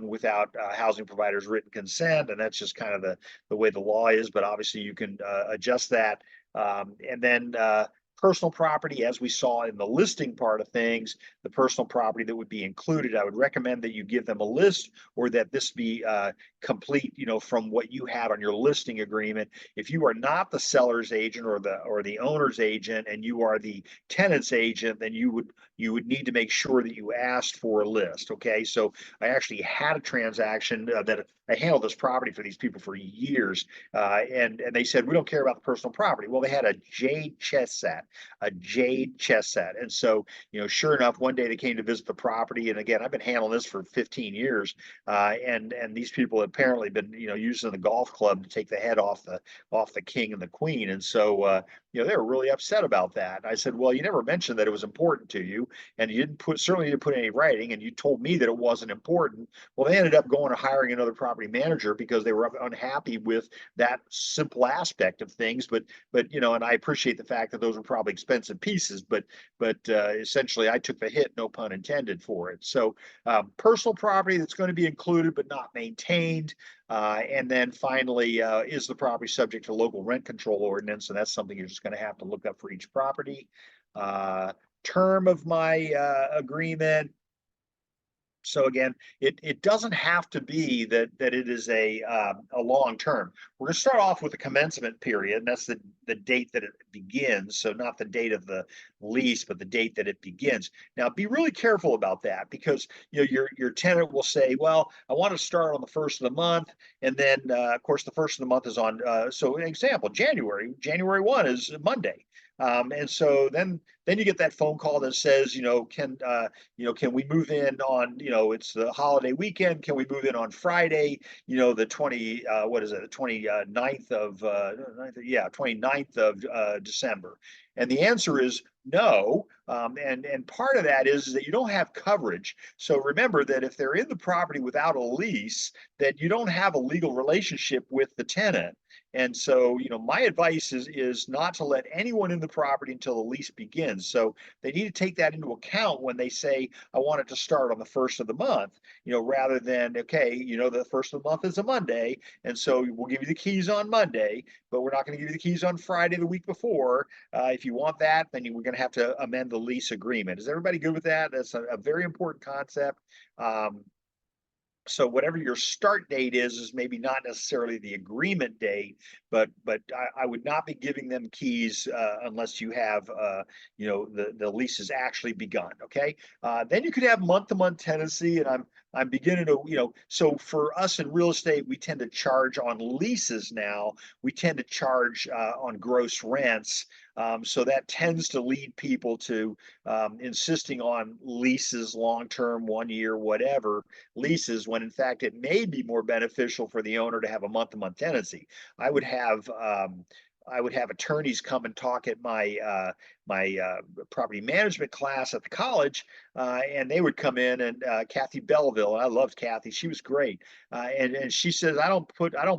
without housing provider's written consent. And that's just kind of the way the law is, but obviously you can adjust that. And then personal property, as we saw in the listing part of things, the personal property that would be included, I would recommend that you give them a list, or that this be complete, you know, from what you had on your listing agreement. If you are not the seller's agent or the owner's agent, and you are the tenant's agent, then you would need to make sure that you asked for a list. Okay, so I actually had a transaction that I handled this property for these people for years, and they said, we don't care about the personal property. Well, they had a jade chess set. And so, you know, sure enough, one day they came to visit the property. And again, I've been handling this for 15 years. And these people had apparently been, you know, using the golf club to take the head off the king and the queen. And so, you know, they were really upset about that. I said, well, you never mentioned that it was important to you, and you certainly didn't put any writing, and you told me that it wasn't important. Well, they ended up going and hiring another property manager because they were unhappy with that simple aspect of things. But you know, and I appreciate the fact that those were probably expensive pieces, but essentially I took the hit, no pun intended, for it. So personal property that's going to be included but not maintained. And then finally, is the property subject to local rent control ordinance? And that's something you're just going to have to look up for each property. Term of my agreement. So again, it doesn't have to be that it is a long term. We're going to start off with the commencement period, and that's the date that it begins. So not the date of the lease, but the date that it begins. Now, be really careful about that, because you know your tenant will say, "Well, I want to start on the first of the month," and then of course the first of the month is on. So an example, January 1 is Monday. And so then you get that phone call that says, you know, can we move in on, you know, it's the holiday weekend. Can we move in on Friday? You know, the 29th of December. And the answer is no. And part of that is that you don't have coverage. So remember that if they're in the property without a lease, that you don't have a legal relationship with the tenant. And so, you know, my advice is not to let anyone in the property until the lease begins. So they need to take that into account when they say, I want it to start on the first of the month, you know, rather than, okay, you know, the first of the month is a Monday, and so we'll give you the keys on Monday, but we're not going to give you the keys on Friday the week before. If you want that, then we're going to have to amend the lease agreement. Is everybody good with that? That's a very important concept. So whatever your start date is maybe not necessarily the agreement date, but I would not be giving them keys unless you have you know, the lease has actually begun. Okay, then you could have month-to-month tenancy, and I'm beginning to, you know, so for us in real estate, we tend to charge on leases now. We tend to charge on gross rents. So that tends to lead people to insisting on leases, long-term, 1 year, whatever leases, when in fact it may be more beneficial for the owner to have a month-to-month tenancy. I would have attorneys come and talk at my property management class at the college, and they would come in, and Kathy Belleville, and I loved Kathy, she was great, and she says, I don't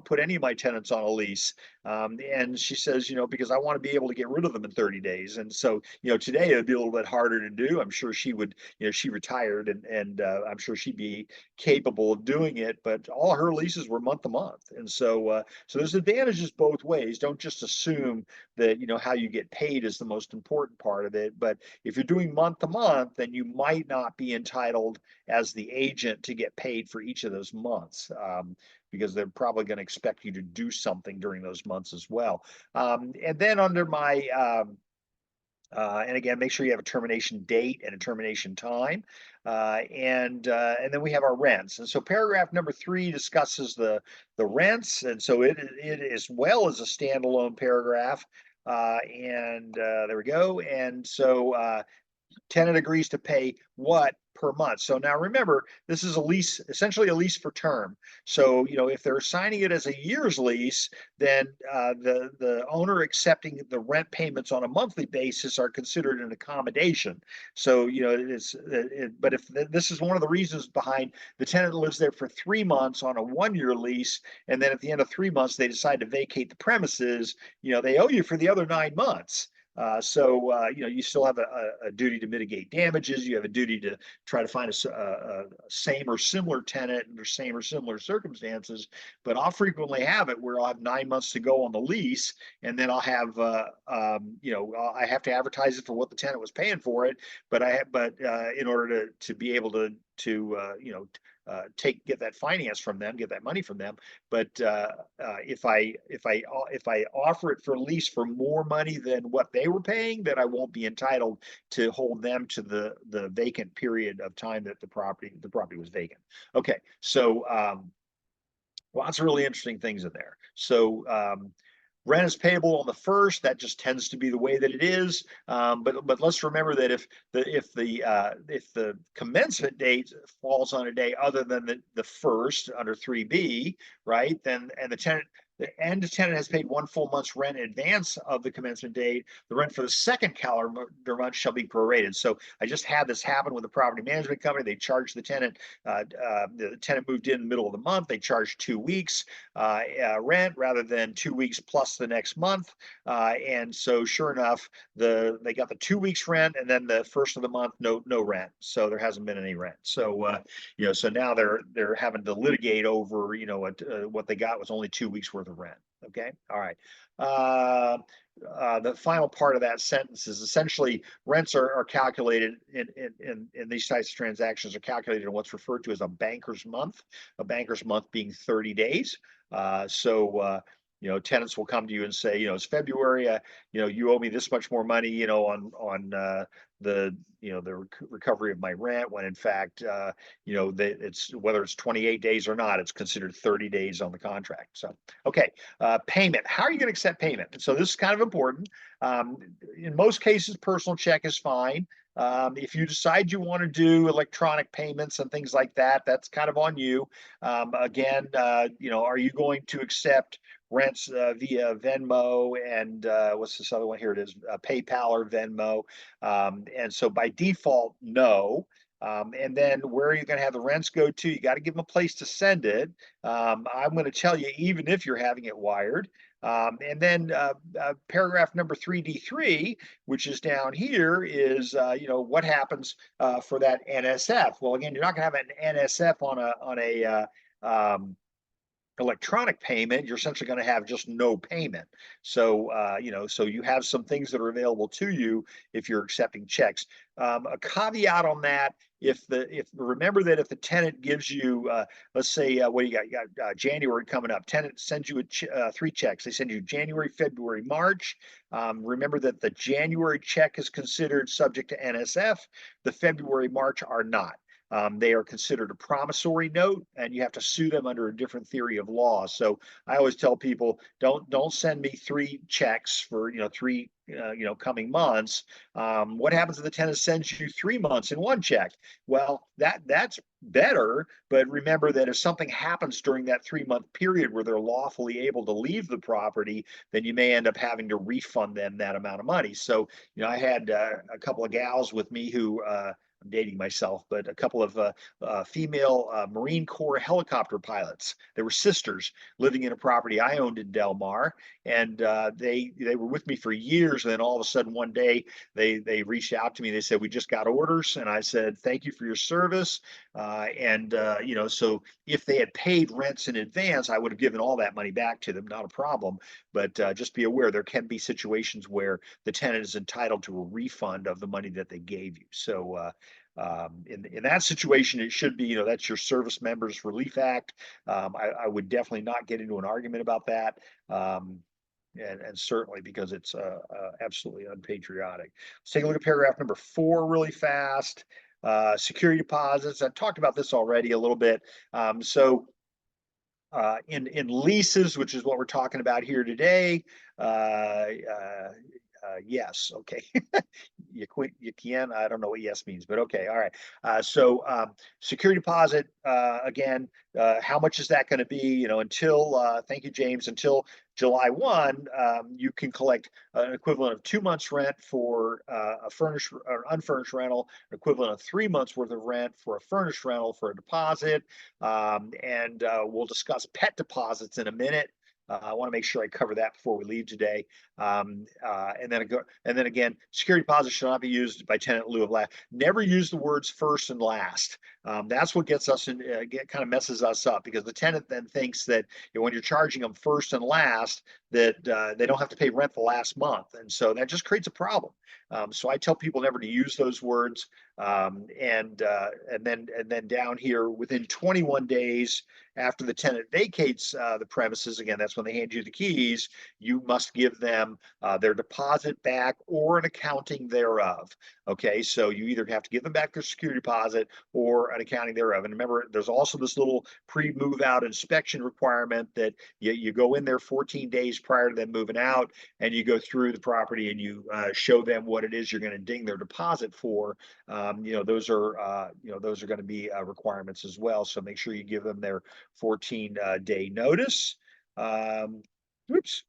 put any of my tenants on a lease, and she says, because I want to be able to get rid of them in 30 days. And so, today it'd be a little bit harder to do. I'm sure she would, she retired, and I'm sure she'd be capable of doing it, but all her leases were month to month. And so, so there's advantages both ways. Don't just assume that, how you get paid is the most important part of it. But if you're doing month to month, then you might not be entitled as the agent to get paid for each of those months. Because they're probably going to expect you to do something during those months as well. And then under my, and again, make sure you have a termination date and a termination time. And then we have our rents. And so paragraph number 3 discusses the rents. And so it as well as a standalone paragraph. And there we go. And so tenant agrees to pay what per month. So now remember, this is a lease, essentially a lease for term. So, if they're signing it as a year's lease, then the owner accepting the rent payments on a monthly basis are considered an accommodation. So, but if this is one of the reasons behind the tenant lives there for 3 months on a 1-year lease, and then at the end of 3 months, they decide to vacate the premises, they owe you for the other 9 months. So you still have a duty to mitigate damages. You have a duty to try to find a same or similar tenant under same or similar circumstances. But I'll frequently have it where I'll have 9 months to go on the lease, and then I'll have I have to advertise it for what the tenant was paying for it. But in order to be able to get that finance from them, get that money from them. But if I offer it for lease for more money than what they were paying, then I won't be entitled to hold them to the vacant period of time that the property was vacant. Okay, so lots of really interesting things in there. So rent is payable on the 1st. That just tends to be the way that it is. But let's remember that if the commencement date falls on a day other than the 1st under 3B, right? Then the tenant has paid 1 full month's rent in advance of the commencement date, the rent for the second calendar month shall be prorated. So I just had this happen with a property management company. They charged the tenant. The tenant moved in the middle of the month. They charged 2 weeks rent rather than 2 weeks plus the next month. And so sure enough, they got the 2 weeks rent, and then the 1st of the month, no rent. So there hasn't been any rent. So so now they're having to litigate over what they got was only 2 weeks worth of rent. Okay, all right. The final part of that sentence is essentially rents are calculated in these types of transactions are calculated in what's referred to as a banker's month being 30 days. Tenants will come to you and say, it's February, you owe me this much more money, on the recovery of my rent, when in fact, it's whether it's 28 days or not, it's considered 30 days on the contract. So, okay, payment. How are you going to accept payment? And so this is kind of important. In most cases, personal check is fine. If you decide you want to do electronic payments and things like that, that's kind of on you. Again, are you going to accept rents via Venmo and what's this other one? Here it is, PayPal or Venmo. And so by default, no. And then where are you going to have the rents go to? You got to give them a place to send it. I'm going to tell you, even if you're having it wired. And then paragraph number 3D3, which is down here, is what happens for that NSF. Well, again, you're not going to have an NSF on a electronic payment. You're essentially going to have just no payment. So so you have some things that are available to you if you're accepting checks. A caveat on that: remember that if the tenant gives you, let's say, what do you got January coming up, tenant sends you 3 checks. They send you January, February, March. Remember that the January check is considered subject to NSF. The February, March are not. they are considered a promissory note, and you have to sue them under a different theory of law. So I always tell people, don't send me 3 checks for, three coming months. What happens if the tenant sends you 3 months in 1 check? Well, that's better, but remember that if something happens during that 3-month period where they're lawfully able to leave the property, then you may end up having to refund them that amount of money. So, I had a couple of gals with me who, I'm dating myself, but a couple of female Marine Corps helicopter pilots. They were sisters living in a property I owned in Del Mar, and they were with me for years. And then all of a sudden, one day, they reached out to me. They said, "We just got orders," and I said, "Thank you for your service." So if they had paid rents in advance, I would have given all that money back to them, not a problem. But just be aware there can be situations where the tenant is entitled to a refund of the money that they gave you. So in that situation, it should be, that's your Service Members Relief Act. I would definitely not get into an argument about that. And certainly because it's absolutely unpatriotic. Let's take a look at paragraph number 4 really fast. Security deposits. I've talked about this already a little bit. In leases, which is what we're talking about here today, yes, okay. You can, I don't know what yes means, but okay, all right. Security deposit, again, how much is that going to be? Until, thank you, James, until July 1, you can collect an equivalent of 2 months rent for a furnished or unfurnished rental, an equivalent of 3 months worth of rent for a furnished rental for a deposit. We'll discuss pet deposits in a minute. I want to make sure I cover that before we leave today. And then again, security deposit should not be used by tenant in lieu of last. Never use the words first and last. That's what gets us in, kind of messes us up, because the tenant then thinks that when you're charging them first and last, that they don't have to pay rent the last month, and so that just creates a problem. So I tell people never to use those words. And then down here, within 21 days after the tenant vacates the premises, again, that's when they hand you the keys, you must give them their deposit back or an accounting thereof. Okay, so you either have to give them back their security deposit or an accounting thereof. And remember, there's also this little pre-move out inspection requirement that you go in there 14 days prior to them moving out, and you go through the property and you show them what it is you're going to ding their deposit for. Those are going to be requirements as well. So make sure you give them their 14-day notice. Oops.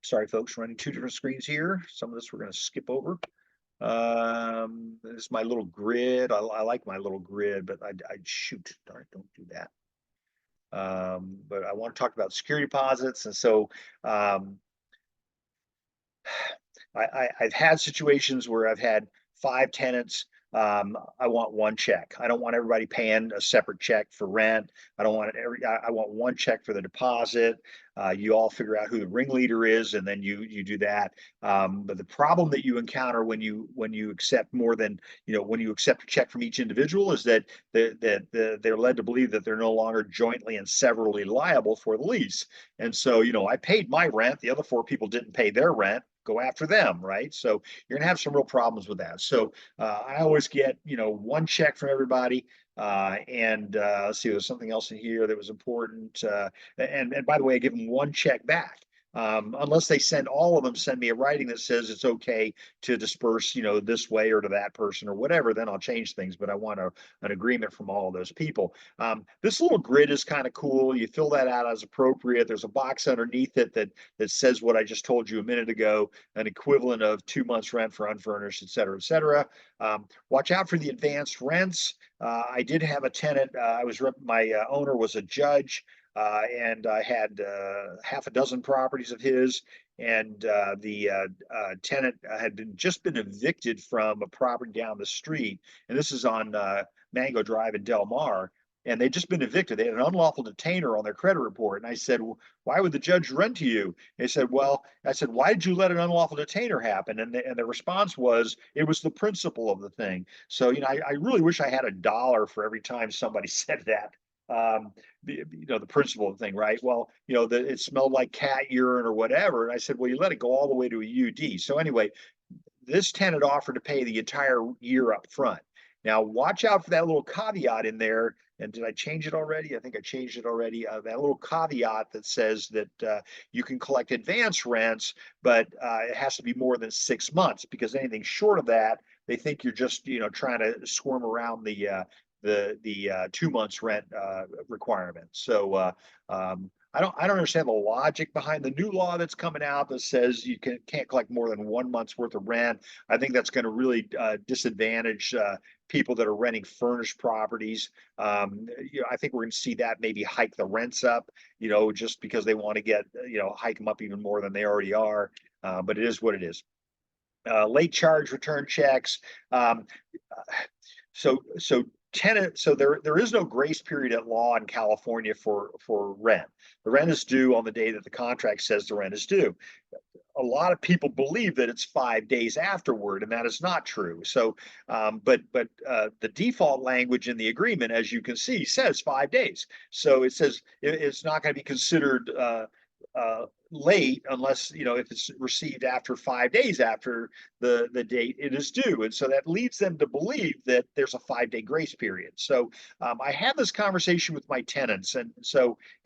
Sorry, folks, running 2 different screens here. Some of this we're going to skip over. This is my little grid. I like my little grid, but I'd shoot. Darn it, don't do that. But I want to talk about security deposits. And so I've had situations where I've had 5 tenants. I want 1 check. I don't want everybody paying a separate check for rent. I want 1 check for the deposit. You all figure out who the ringleader is, and then you do that. But the problem that you encounter when you accept more than, when you accept a check from each individual, is that they're led to believe that they're no longer jointly and severally liable for the lease. And so, I paid my rent. The other 4 people didn't pay their rent. Go after them, right? So you're gonna have some real problems with that. So I always get 1 check from everybody. Let's see, there's something else in here that was important. And by the way, I give them 1 check back. Unless they send me a writing that says it's okay to disperse, this way or to that person or whatever, then I'll change things. But I want an agreement from all of those people. This little grid is kind of cool. You fill that out as appropriate. There's a box underneath it that says what I just told you a minute ago, an equivalent of 2 months rent for unfurnished, et cetera, et cetera. Watch out for the advanced rents. I did have a tenant. My owner was a judge. And I had half a dozen properties of his, and the tenant had just been evicted from a property down the street, and this is on Mango Drive in Del Mar, and they'd just been evicted. They had an unlawful detainer on their credit report, and I said, well, "Why would the judge rent to you?" They said, "Well," I said, "Why did you let an unlawful detainer happen?" And the response was, "It was the principle of the thing." So I really wish I had $1 for every time somebody said that. The principle of the thing, right? Well, it smelled like cat urine or whatever. And I said, well, you let it go all the way to a UD. So anyway, this tenant offered to pay the entire year up front. Now, watch out for that little caveat in there. And did I change it already? I think I changed it already. That little caveat that says that you can collect advance rents, but it has to be more than 6 months, because anything short of that, they think you're just, trying to squirm around the 2 months rent requirement. So I don't understand the logic behind the new law that's coming out that says you can't collect more than 1 month's worth of rent. I think that's going to really disadvantage people that are renting furnished properties. I think we're going to see that maybe hike the rents up, just because they want to get, hike them up even more than they already are. But it is what it is. Late charge return checks. So there is no grace period at law in California for rent. The rent is due on the day that the contract says the rent is due. A lot of people believe that it's 5 days afterward, and that is not true. So, but the default language in the agreement, as you can see, says 5 days. So it says it's not going to be considered late unless, if it's received after 5 days after the date it is due. And so that leads them to believe that there's a 5-day grace period. So I had this conversation with my tenants, and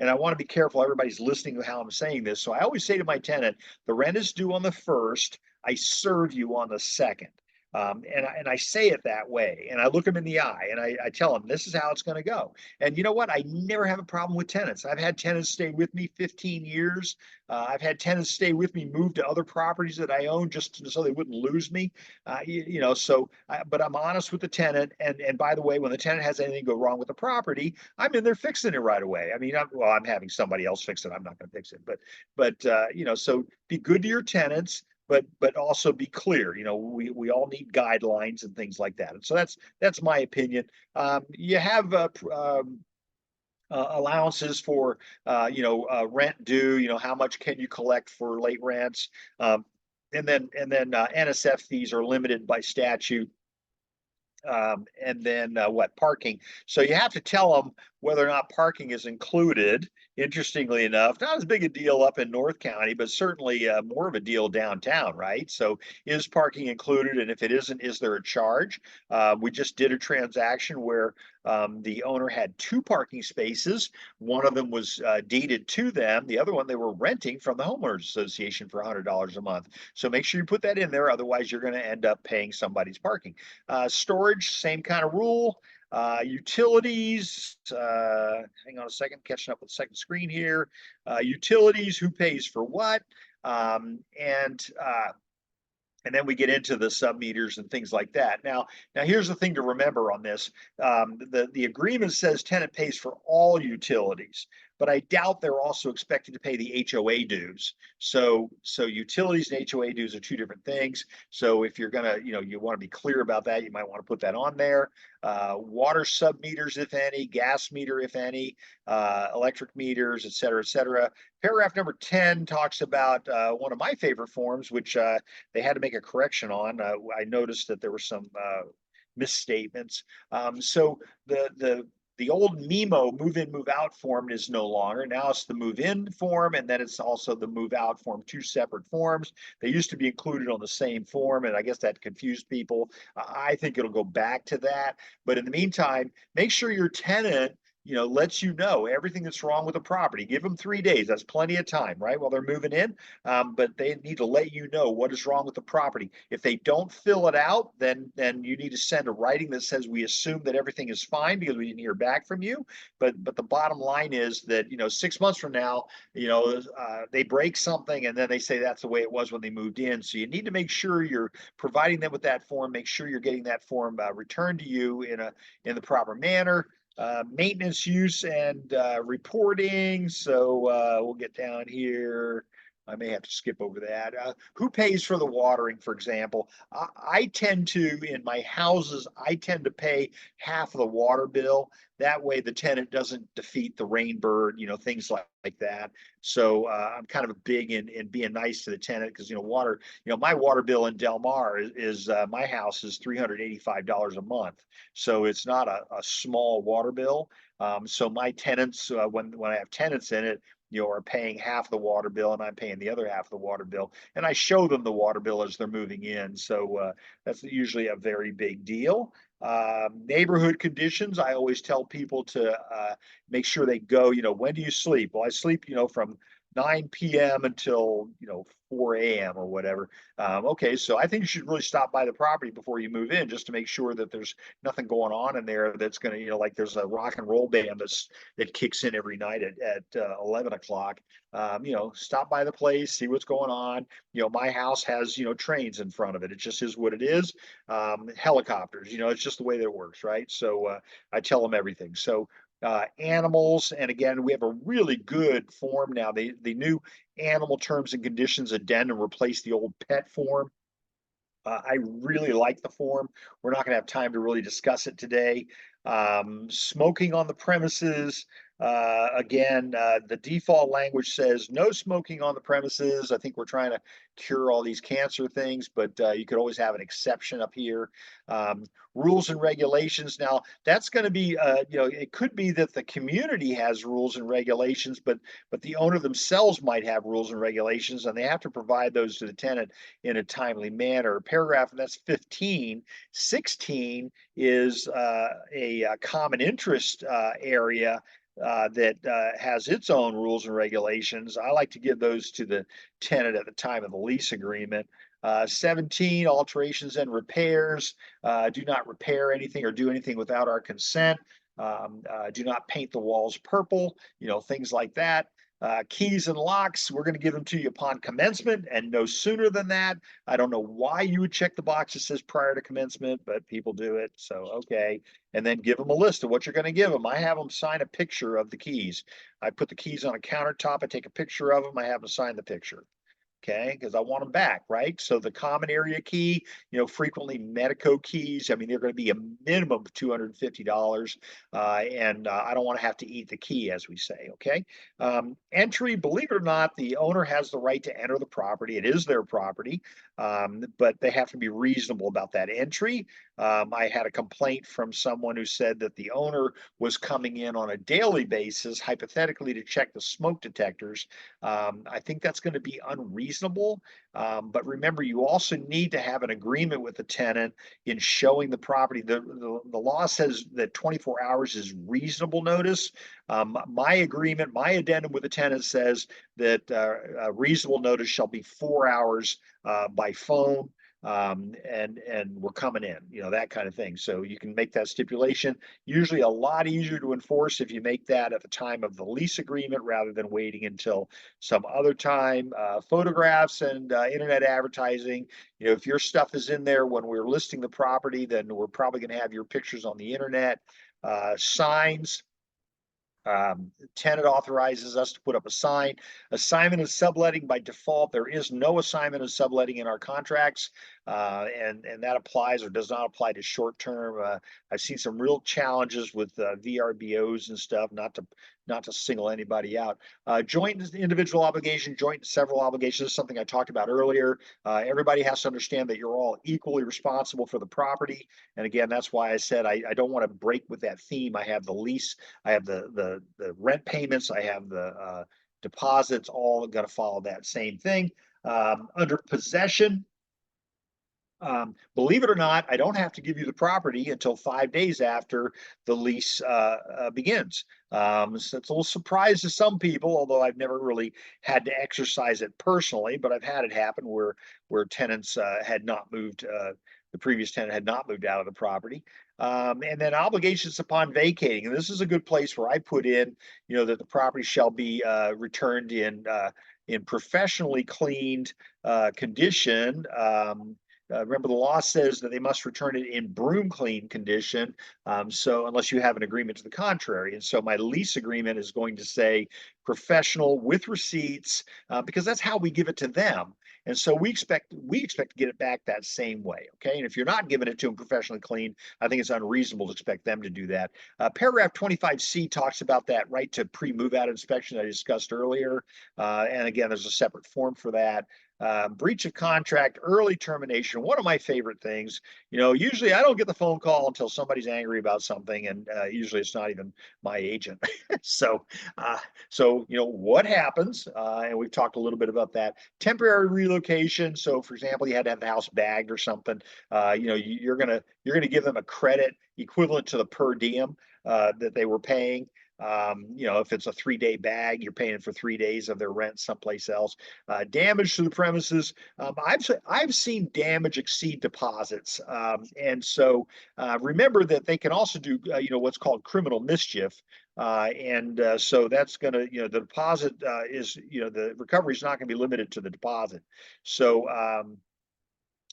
I want to be careful everybody's listening to how I'm saying this. So I always say to my tenant, the rent is due on the 1st, I serve you on the 2nd. And I say it that way, and I look them in the eye, and I tell them this is how it's going to go. And you know what? I never have a problem with tenants. I've had tenants stay with me 15 years. I've had tenants stay with me, move to other properties that I own just so they wouldn't lose me. But I'm honest with the tenant. And by the way, when the tenant has anything go wrong with the property, I'm in there fixing it right away. I mean, I'm having somebody else fix it. I'm not going to fix it, but so be good to your tenants. But also be clear. We all need guidelines and things like that. And so that's my opinion. You have allowances for rent due. How much can you collect for late rents? And then NSF fees are limited by statute. And then parking. So you have to tell them whether or not parking is included. Interestingly enough, not as big a deal up in North County, but certainly more of a deal downtown, right? So is parking included? And if it isn't, is there a charge? We just did a transaction where the owner had 2 parking spaces. One of them was deeded to them. The other one they were renting from the homeowners association for $100 a month. So make sure you put that in there. Otherwise, you're going to end up paying somebody's parking. Storage, same kind of rule. Utilities, hang on a second, catching up with the second screen here. Utilities, who pays for what? And then we get into the sub-meters and things like that. Now here's the thing to remember on this. The agreement says tenant pays for all utilities, but I doubt they're also expected to pay the HOA dues. So utilities and HOA dues are 2 different things. So if you're gonna, you want to be clear about that, you might want to put that on there. Water sub-meters, if any, gas meter, if any, electric meters, et cetera, et cetera. Paragraph number 10 talks about one of my favorite forms, which they had to make a correction on. I noticed that there were some misstatements. So the old MIMO, move in, move out form is no longer. Now it's the move in form, and then it's also the move out form, 2 separate forms. They used to be included on the same form, and I guess that confused people. I think it'll go back to that. But in the meantime, make sure your tenant lets you know everything that's wrong with the property. Give them 3 days. That's plenty of time, right? While they're moving in. But they need to let you know what is wrong with the property. If they don't fill it out, then you need to send a writing that says we assume that everything is fine because we didn't hear back from you. But the bottom line is that 6 months from now, they break something and then they say that's the way it was when they moved in. So you need to make sure you're providing them with that form. Make sure you're getting that form returned to you in the proper manner. Maintenance, use, and reporting. So we'll get down here. I may have to skip over that. Who pays for the watering, for example? I tend to, in my houses, I tend to pay half of the water bill. That way the tenant doesn't defeat the rain bird, things like that. So I'm kind of big in being nice to the tenant because, water, my water bill in Del Mar is my house is $385 a month. So it's not a small water bill. So my tenants, when I have tenants in it, are paying half the water bill and I'm paying the other half of the water bill. And I show them the water bill as they're moving in. So that's usually a very big deal. Neighborhood conditions, I always tell people to make sure they go, when do you sleep? Well, I sleep, from 9 p.m. until, 4 a.m. or whatever. Okay, so I think you should really stop by the property before you move in, just to make sure that there's nothing going on in there that's going to, like there's a rock and roll band that kicks in every night at 11 o'clock. Stop by the place, see what's going on. My house has, trains in front of it. It just is what it is. Helicopters, it's just the way that it works, right? So I tell them everything. So animals, and again, we have a really good form now. The new animal terms and conditions addendum replaced the old pet form. I really like the form. We're not going to have time to really discuss it today. Smoking on the premises. Again, the default language says no smoking on the premises. I think we're trying to cure all these cancer things, but you could always have an exception up here. Rules and regulations. Now, that's going to be, it could be that the community has rules and regulations, but the owner themselves might have rules and regulations, and they have to provide those to the tenant in a timely manner. Paragraph, and that's 15. 16 is a common interest area that has its own rules and regulations. I like to give those to the tenant at the time of the lease agreement. 17, alterations and repairs. Do not repair anything or do anything without our consent. Do not paint the walls purple, things like that. Keys and locks, we're going to give them to you upon commencement and no sooner than that. I don't know why you would check the box that says prior to commencement, but people do it. So, okay. And then give them a list of what you're going to give them. I have them sign a picture of the keys. I put the keys on a countertop. I take a picture of them. I have them sign the picture. Okay, because I want them back, right? So the common area key, frequently Medico keys. I mean, they're going to be a minimum of $250, and I don't want to have to eat the key, as we say. Okay, entry. Believe it or not, the owner has the right to enter the property. It is their property, but they have to be reasonable about that entry. I had a complaint from someone who said that the owner was coming in on a daily basis, hypothetically, to check the smoke detectors. I think that's going to be unreasonable. But remember, you also need to have an agreement with the tenant in showing the property. The law says that 24 hours is reasonable notice. My agreement, my addendum with the tenant says that reasonable notice shall be 4 hours by phone. And we're coming in, that kind of thing. So you can make that stipulation. Usually a lot easier to enforce if you make that at the time of the lease agreement rather than waiting until some other time. Photographs and internet advertising. If your stuff is in there when we're listing the property, then we're probably going to have your pictures on the internet. Signs. Tenant authorizes us to put up a sign. Assignment of subletting by default. There is no assignment of subletting in our contracts, and that applies or does not apply to short term. I've seen some real challenges with VRBOs and stuff. Not to single anybody out. Joint individual obligation, joint and several obligations is something I talked about earlier. Everybody has to understand that you're all equally responsible for the property. And again, that's why I said I don't want to break with that theme. I have the lease, I have the rent payments, I have the deposits, all going to follow that same thing. Under possession, believe it or not, I don't have to give you the property until 5 days after the lease begins. So it's a little surprise to some people, although I've never really had to exercise it personally, but I've had it happen where tenants had not moved, the previous tenant had not moved out of the property. And then obligations upon vacating. And this is a good place where I put in, that the property shall be returned in professionally cleaned condition. Remember, the law says that they must return it in broom clean condition. So unless you have an agreement to the contrary. And so my lease agreement is going to say professional with receipts, because that's how we give it to them. And so we expect to get it back that same way. Okay. And if you're not giving it to them professionally clean, I think it's unreasonable to expect them to do that. Paragraph 25C talks about that right to pre-move out inspection I discussed earlier. And again, there's a separate form for that. Breach of contract, early termination. One of my favorite things, usually I don't get the phone call until somebody's angry about something, and usually it's not even my agent. So, what happens? And we've talked a little bit about that. Temporary relocation. So, for example, you had to have the house bagged or something. You're gonna give them a credit equivalent to the per diem that they were paying. If it's a 3-day bag, you're paying for 3 days of their rent someplace else. Damage to the premises. I've seen damage exceed deposits, and so remember that they can also do what's called criminal mischief, so that's going to the deposit is the recovery is not going to be limited to the deposit. So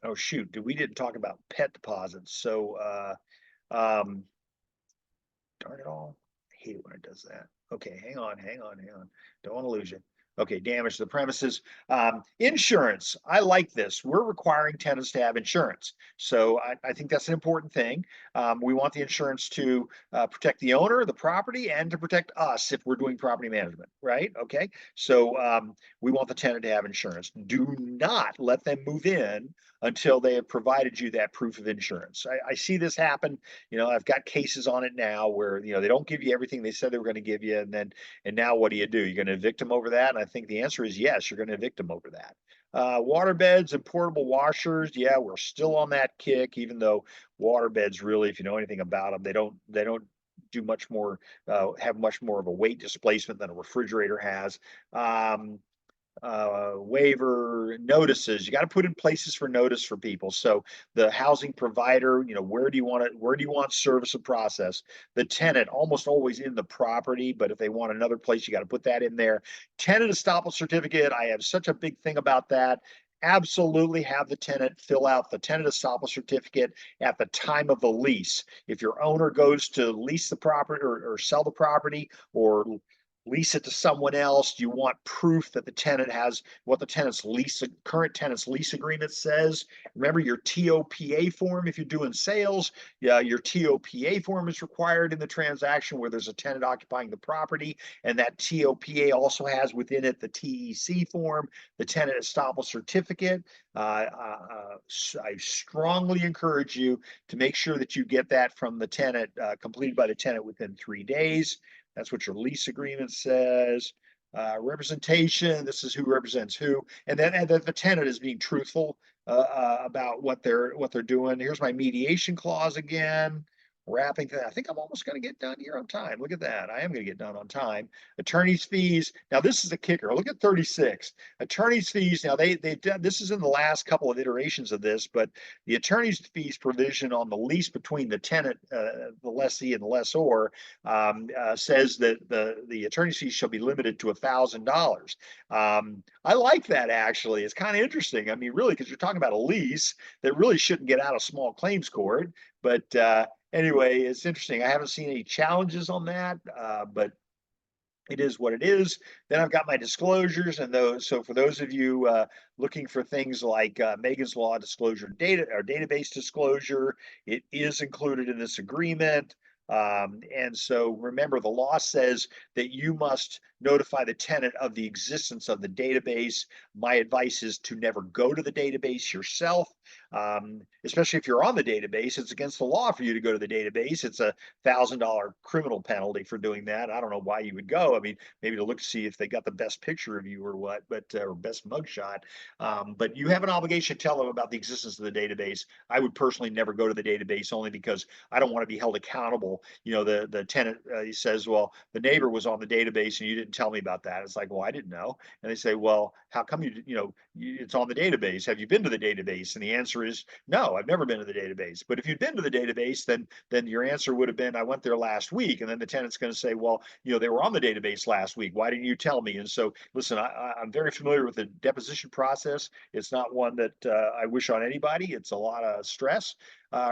oh shoot, we didn't talk about pet deposits. So darn it all. I hate it when it does that. Okay, hang on. Don't want to lose you. Okay, damage to the premises. Insurance. I like this. We're requiring tenants to have insurance. So I think that's an important thing. We want the insurance to protect the owner, the property, and to protect us if we're doing property management, right? Okay, so we want the tenant to have insurance. Do not let them move in until they have provided you that proof of insurance. I see this happen. I've got cases on it now where, they don't give you everything they said they were going to give you. And now what do? You're going to evict them over that? And I think the answer is yes, you're going to evict them over that. Water beds and portable washers. Yeah, we're still on that kick, even though water beds really, if you know anything about them, they don't do much more, have much more of a weight displacement than a refrigerator has. Waiver notices. You got to put in places for notice for people. So the housing provider, where do you want service and process? The tenant, almost always in the property, but if they want another place, you got to put that in there. Tenant estoppel certificate. I have such a big thing about that. Absolutely have the tenant fill out the tenant estoppel certificate at the time of the lease. If your owner goes to lease the property or sell the property or lease it to someone else, you want proof that the tenant has what the current tenant's lease agreement says. Remember your TOPA form. If you're doing sales, your TOPA form is required in the transaction where there's a tenant occupying the property, and that TOPA also has within it the TEC form, the tenant estoppel certificate. I strongly encourage you to make sure that you get that from the tenant, completed by the tenant within 3 days. That's what your lease agreement says. Representation. This is who represents who, and then the tenant is being truthful about what they're doing. Here's my mediation clause again. Wrapping thing. I think I'm almost going to get done here on time. Look at that. I am going to get done on time. Attorney's fees. Now this is the kicker. Look at 36. Attorney's fees. Now they've done, this is in the last couple of iterations of this, but the attorney's fees provision on the lease between the tenant, the lessee and the lessor, says that the attorney's fees shall be limited to $1,000. I like that actually. It's kind of interesting. I mean, really, because you're talking about a lease that really shouldn't get out of small claims court, but anyway, it's interesting. I haven't seen any challenges on that, but it is what it is. Then I've got my disclosures, and those. So for those of you looking for things like Megan's Law disclosure data or database disclosure, it is included in this agreement. And so remember, the law says that you must notify the tenant of the existence of the database. My advice is to never go to the database yourself, especially if you're on the database. It's against the law for you to go to the database. It's a $1,000 criminal penalty for doing that. I don't know why you would go. I mean, maybe to look to see if they got the best picture of you or what, but or best mugshot. But you have an obligation to tell them about the existence of the database. I would personally never go to the database only because I don't want to be held accountable. The tenant he says, well, the neighbor was on the database and you didn't tell me about that. It's like, well, I didn't know. And they say, well, how come it's on the database? Have you been to the database? And the answer is no, I've never been to the database. But if you'd been to the database, then your answer would have been, I went there last week. And then the tenant's going to say, well, they were on the database last week. Why didn't you tell me? And so, listen, I'm very familiar with the deposition process. It's not one that I wish on anybody. It's a lot of stress.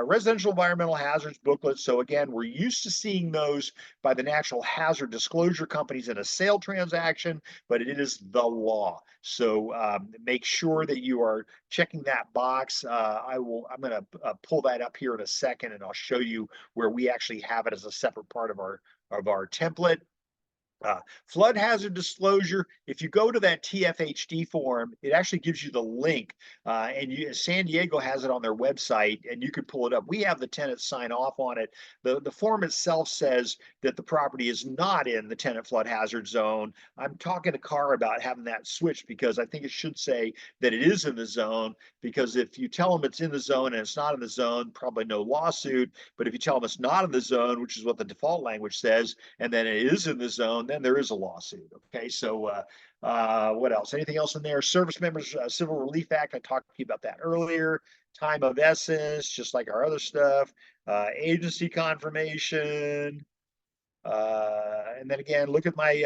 Residential environmental hazards booklet. So again, we're used to seeing those by the natural hazard disclosure companies in a sale transaction, but it is the law. So make sure that you are checking that box. I'm going to pull that up here in a second, and I'll show you where we actually have it as a separate part of our template. Flood hazard disclosure, if you go to that TFHD form, it actually gives you the link. And San Diego has it on their website and you can pull it up. We have the tenants sign off on it. The form itself says that the property is not in the tenant flood hazard zone. I'm talking to Carr about having that switched because I think it should say that it is in the zone, because if you tell them it's in the zone and it's not in the zone, probably no lawsuit. But if you tell them it's not in the zone, which is what the default language says, and then it is in the zone, then there is a lawsuit. Okay, so what else? Anything else in there? Service members Civil Relief Act, I talked to you about that earlier. Time of essence, just like our other stuff. Agency confirmation. And then again, look at my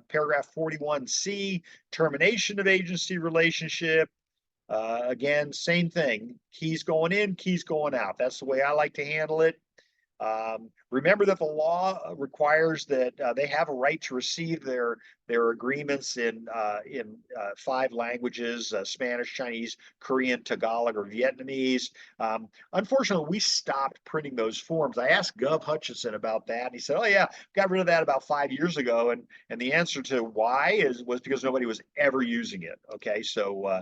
paragraph 41C, termination of agency relationship. Again, same thing. Keys going in, keys going out. That's the way I like to handle it. Remember that the law requires that they have a right to receive their agreements in 5 languages: Spanish, Chinese, Korean, Tagalog, or Vietnamese. Unfortunately, we stopped printing those forms. I asked Gov Hutchinson about that, and he said, "Oh yeah, got rid of that about 5 years ago." And the answer to why was because nobody was ever using it. Okay, so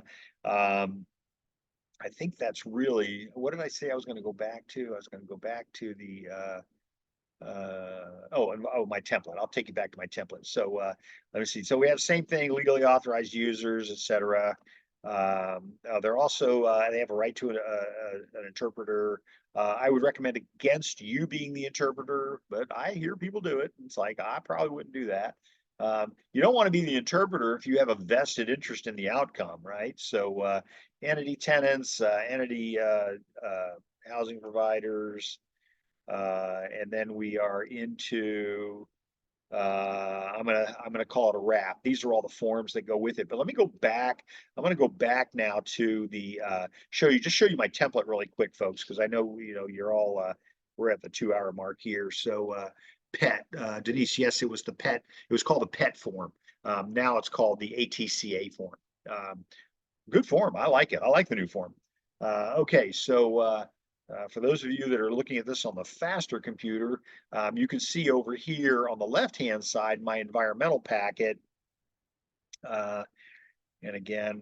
I think that's really, what did I say I was going to go back to? I was going to go back to the, my template. I'll take you back to my template. So let me see. So we have the same thing: legally authorized users, etc. They're also, they have a right to an interpreter. I would recommend against you being the interpreter, but I hear people do it. It's like, I probably wouldn't do that. You don't want to be the interpreter if you have a vested interest in the outcome, right? So entity tenants, entity housing providers, and then we are into, I'm gonna call it a wrap. These are all the forms that go with it. But let me go back. I'm gonna go back now to the show you my template really quick, folks, because I know you're all we're at the 2-hour mark here. So pet, Denise, yes, it was the pet. It was called the pet form. Now it's called the ATCA form. Good form. I like it. I like the new form. Okay, so for those of you that are looking at this on the faster computer, you can see over here on the left-hand side my environmental packet. And again,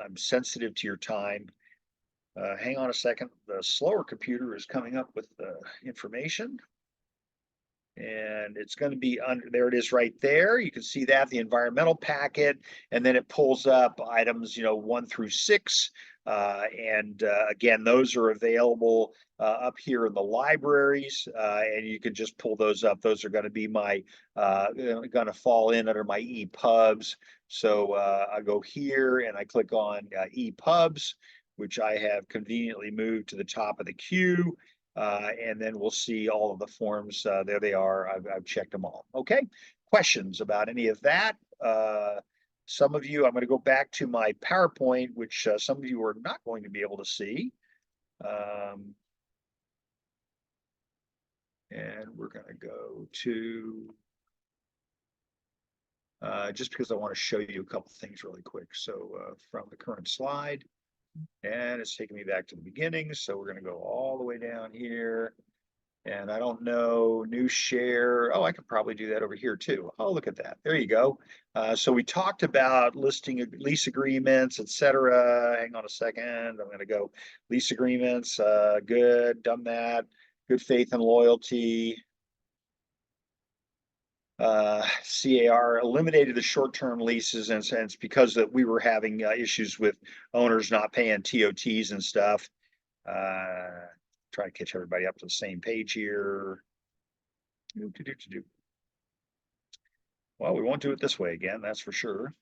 I'm sensitive to your time. Hang on a second. The slower computer is coming up with the information. And it's going to be under, there it is right there. You can see that, the environmental packet, and then it pulls up items, 1 through 6. Again, those are available up here in the libraries, and you can just pull those up. Those are going to be my, going to fall in under my EPUBs. So I go here and I click on EPUBs, which I have conveniently moved to the top of the queue. And then we'll see all of the forms. There they are. I've checked them all. Okay. Questions about any of that? Some of you, I'm going to go back to my PowerPoint, which some of you are not going to be able to see. And we're going to go to, just because I want to show you a couple things really quick. So from the current slide. And it's taking me back to the beginning. So we're going to go all the way down here. And I don't know, new share. Oh, I could probably do that over here too. Oh, look at that. There you go. So we talked about listing lease agreements, etc. Hang on a second. I'm going to go lease agreements. Good. Done that. Good faith and loyalty. CAR eliminated the short-term leases, and it's because that we were having issues with owners not paying TOTs and stuff. Try to catch everybody up to the same page here. Well, we won't do it this way again, that's for sure.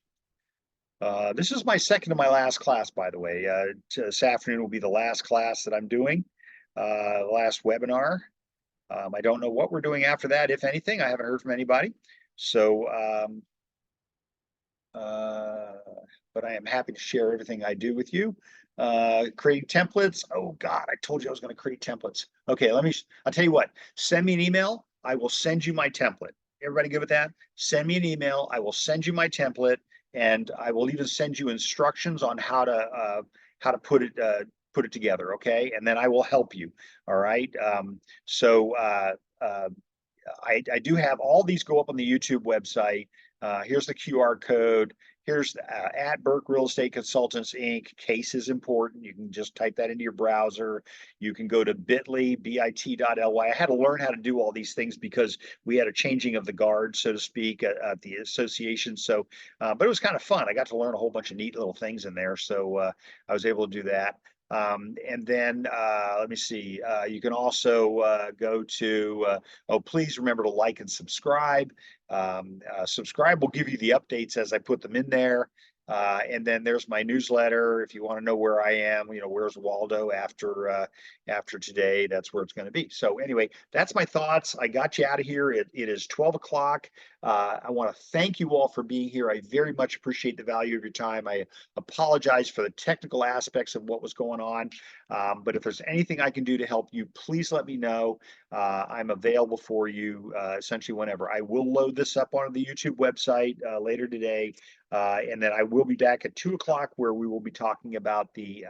This is my second to my last class, by the way. This afternoon will be the last class that I'm doing, last webinar. I don't know what we're doing after that, if anything. I haven't heard from anybody. So, but I am happy to share everything I do with you. Creating templates. Oh God, I told you I was going to create templates. Okay, I'll tell you what, send me an email. I will send you my template. Everybody good with that? Send me an email. I will send you my template, and I will even send you instructions on how to put it together. Okay. And then I will help you. All right. I do have all these go up on the YouTube website. Here's the QR code. Here's at Burke Real Estate Consultants Inc. Case is important. You can just type that into your browser. You can go to bit.ly, bit.ly. I had to learn how to do all these things because we had a changing of the guard, so to speak, at the association. So, but it was kind of fun. I got to learn a whole bunch of neat little things in there. So I was able to do that. And then let me see, you can also go to, oh, please remember to like and subscribe. Subscribe will give you the updates as I put them in there. And then there's my newsletter. If you want to know where I am, where's Waldo after today, that's where it's going to be. So anyway, that's my thoughts. I got you out of here. It is 12 o'clock. I want to thank you all for being here. I very much appreciate the value of your time. I apologize for the technical aspects of what was going on. But if there's anything I can do to help you, please let me know. I'm available for you essentially whenever. I will load this up onto the YouTube website later today. And then I will be back at 2 o'clock where we will be talking about the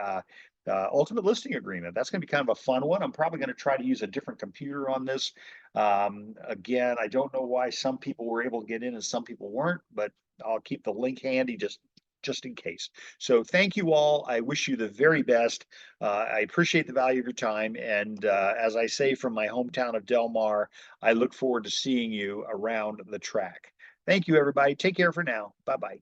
ultimate listing agreement. That's going to be kind of a fun one. I'm probably going to try to use a different computer on this. Again, I don't know why some people were able to get in and some people weren't, but I'll keep the link handy just in case. So thank you all. I wish you the very best. I appreciate the value of your time. And as I say from my hometown of Del Mar, I look forward to seeing you around the track. Thank you, everybody. Take care for now. Bye-bye.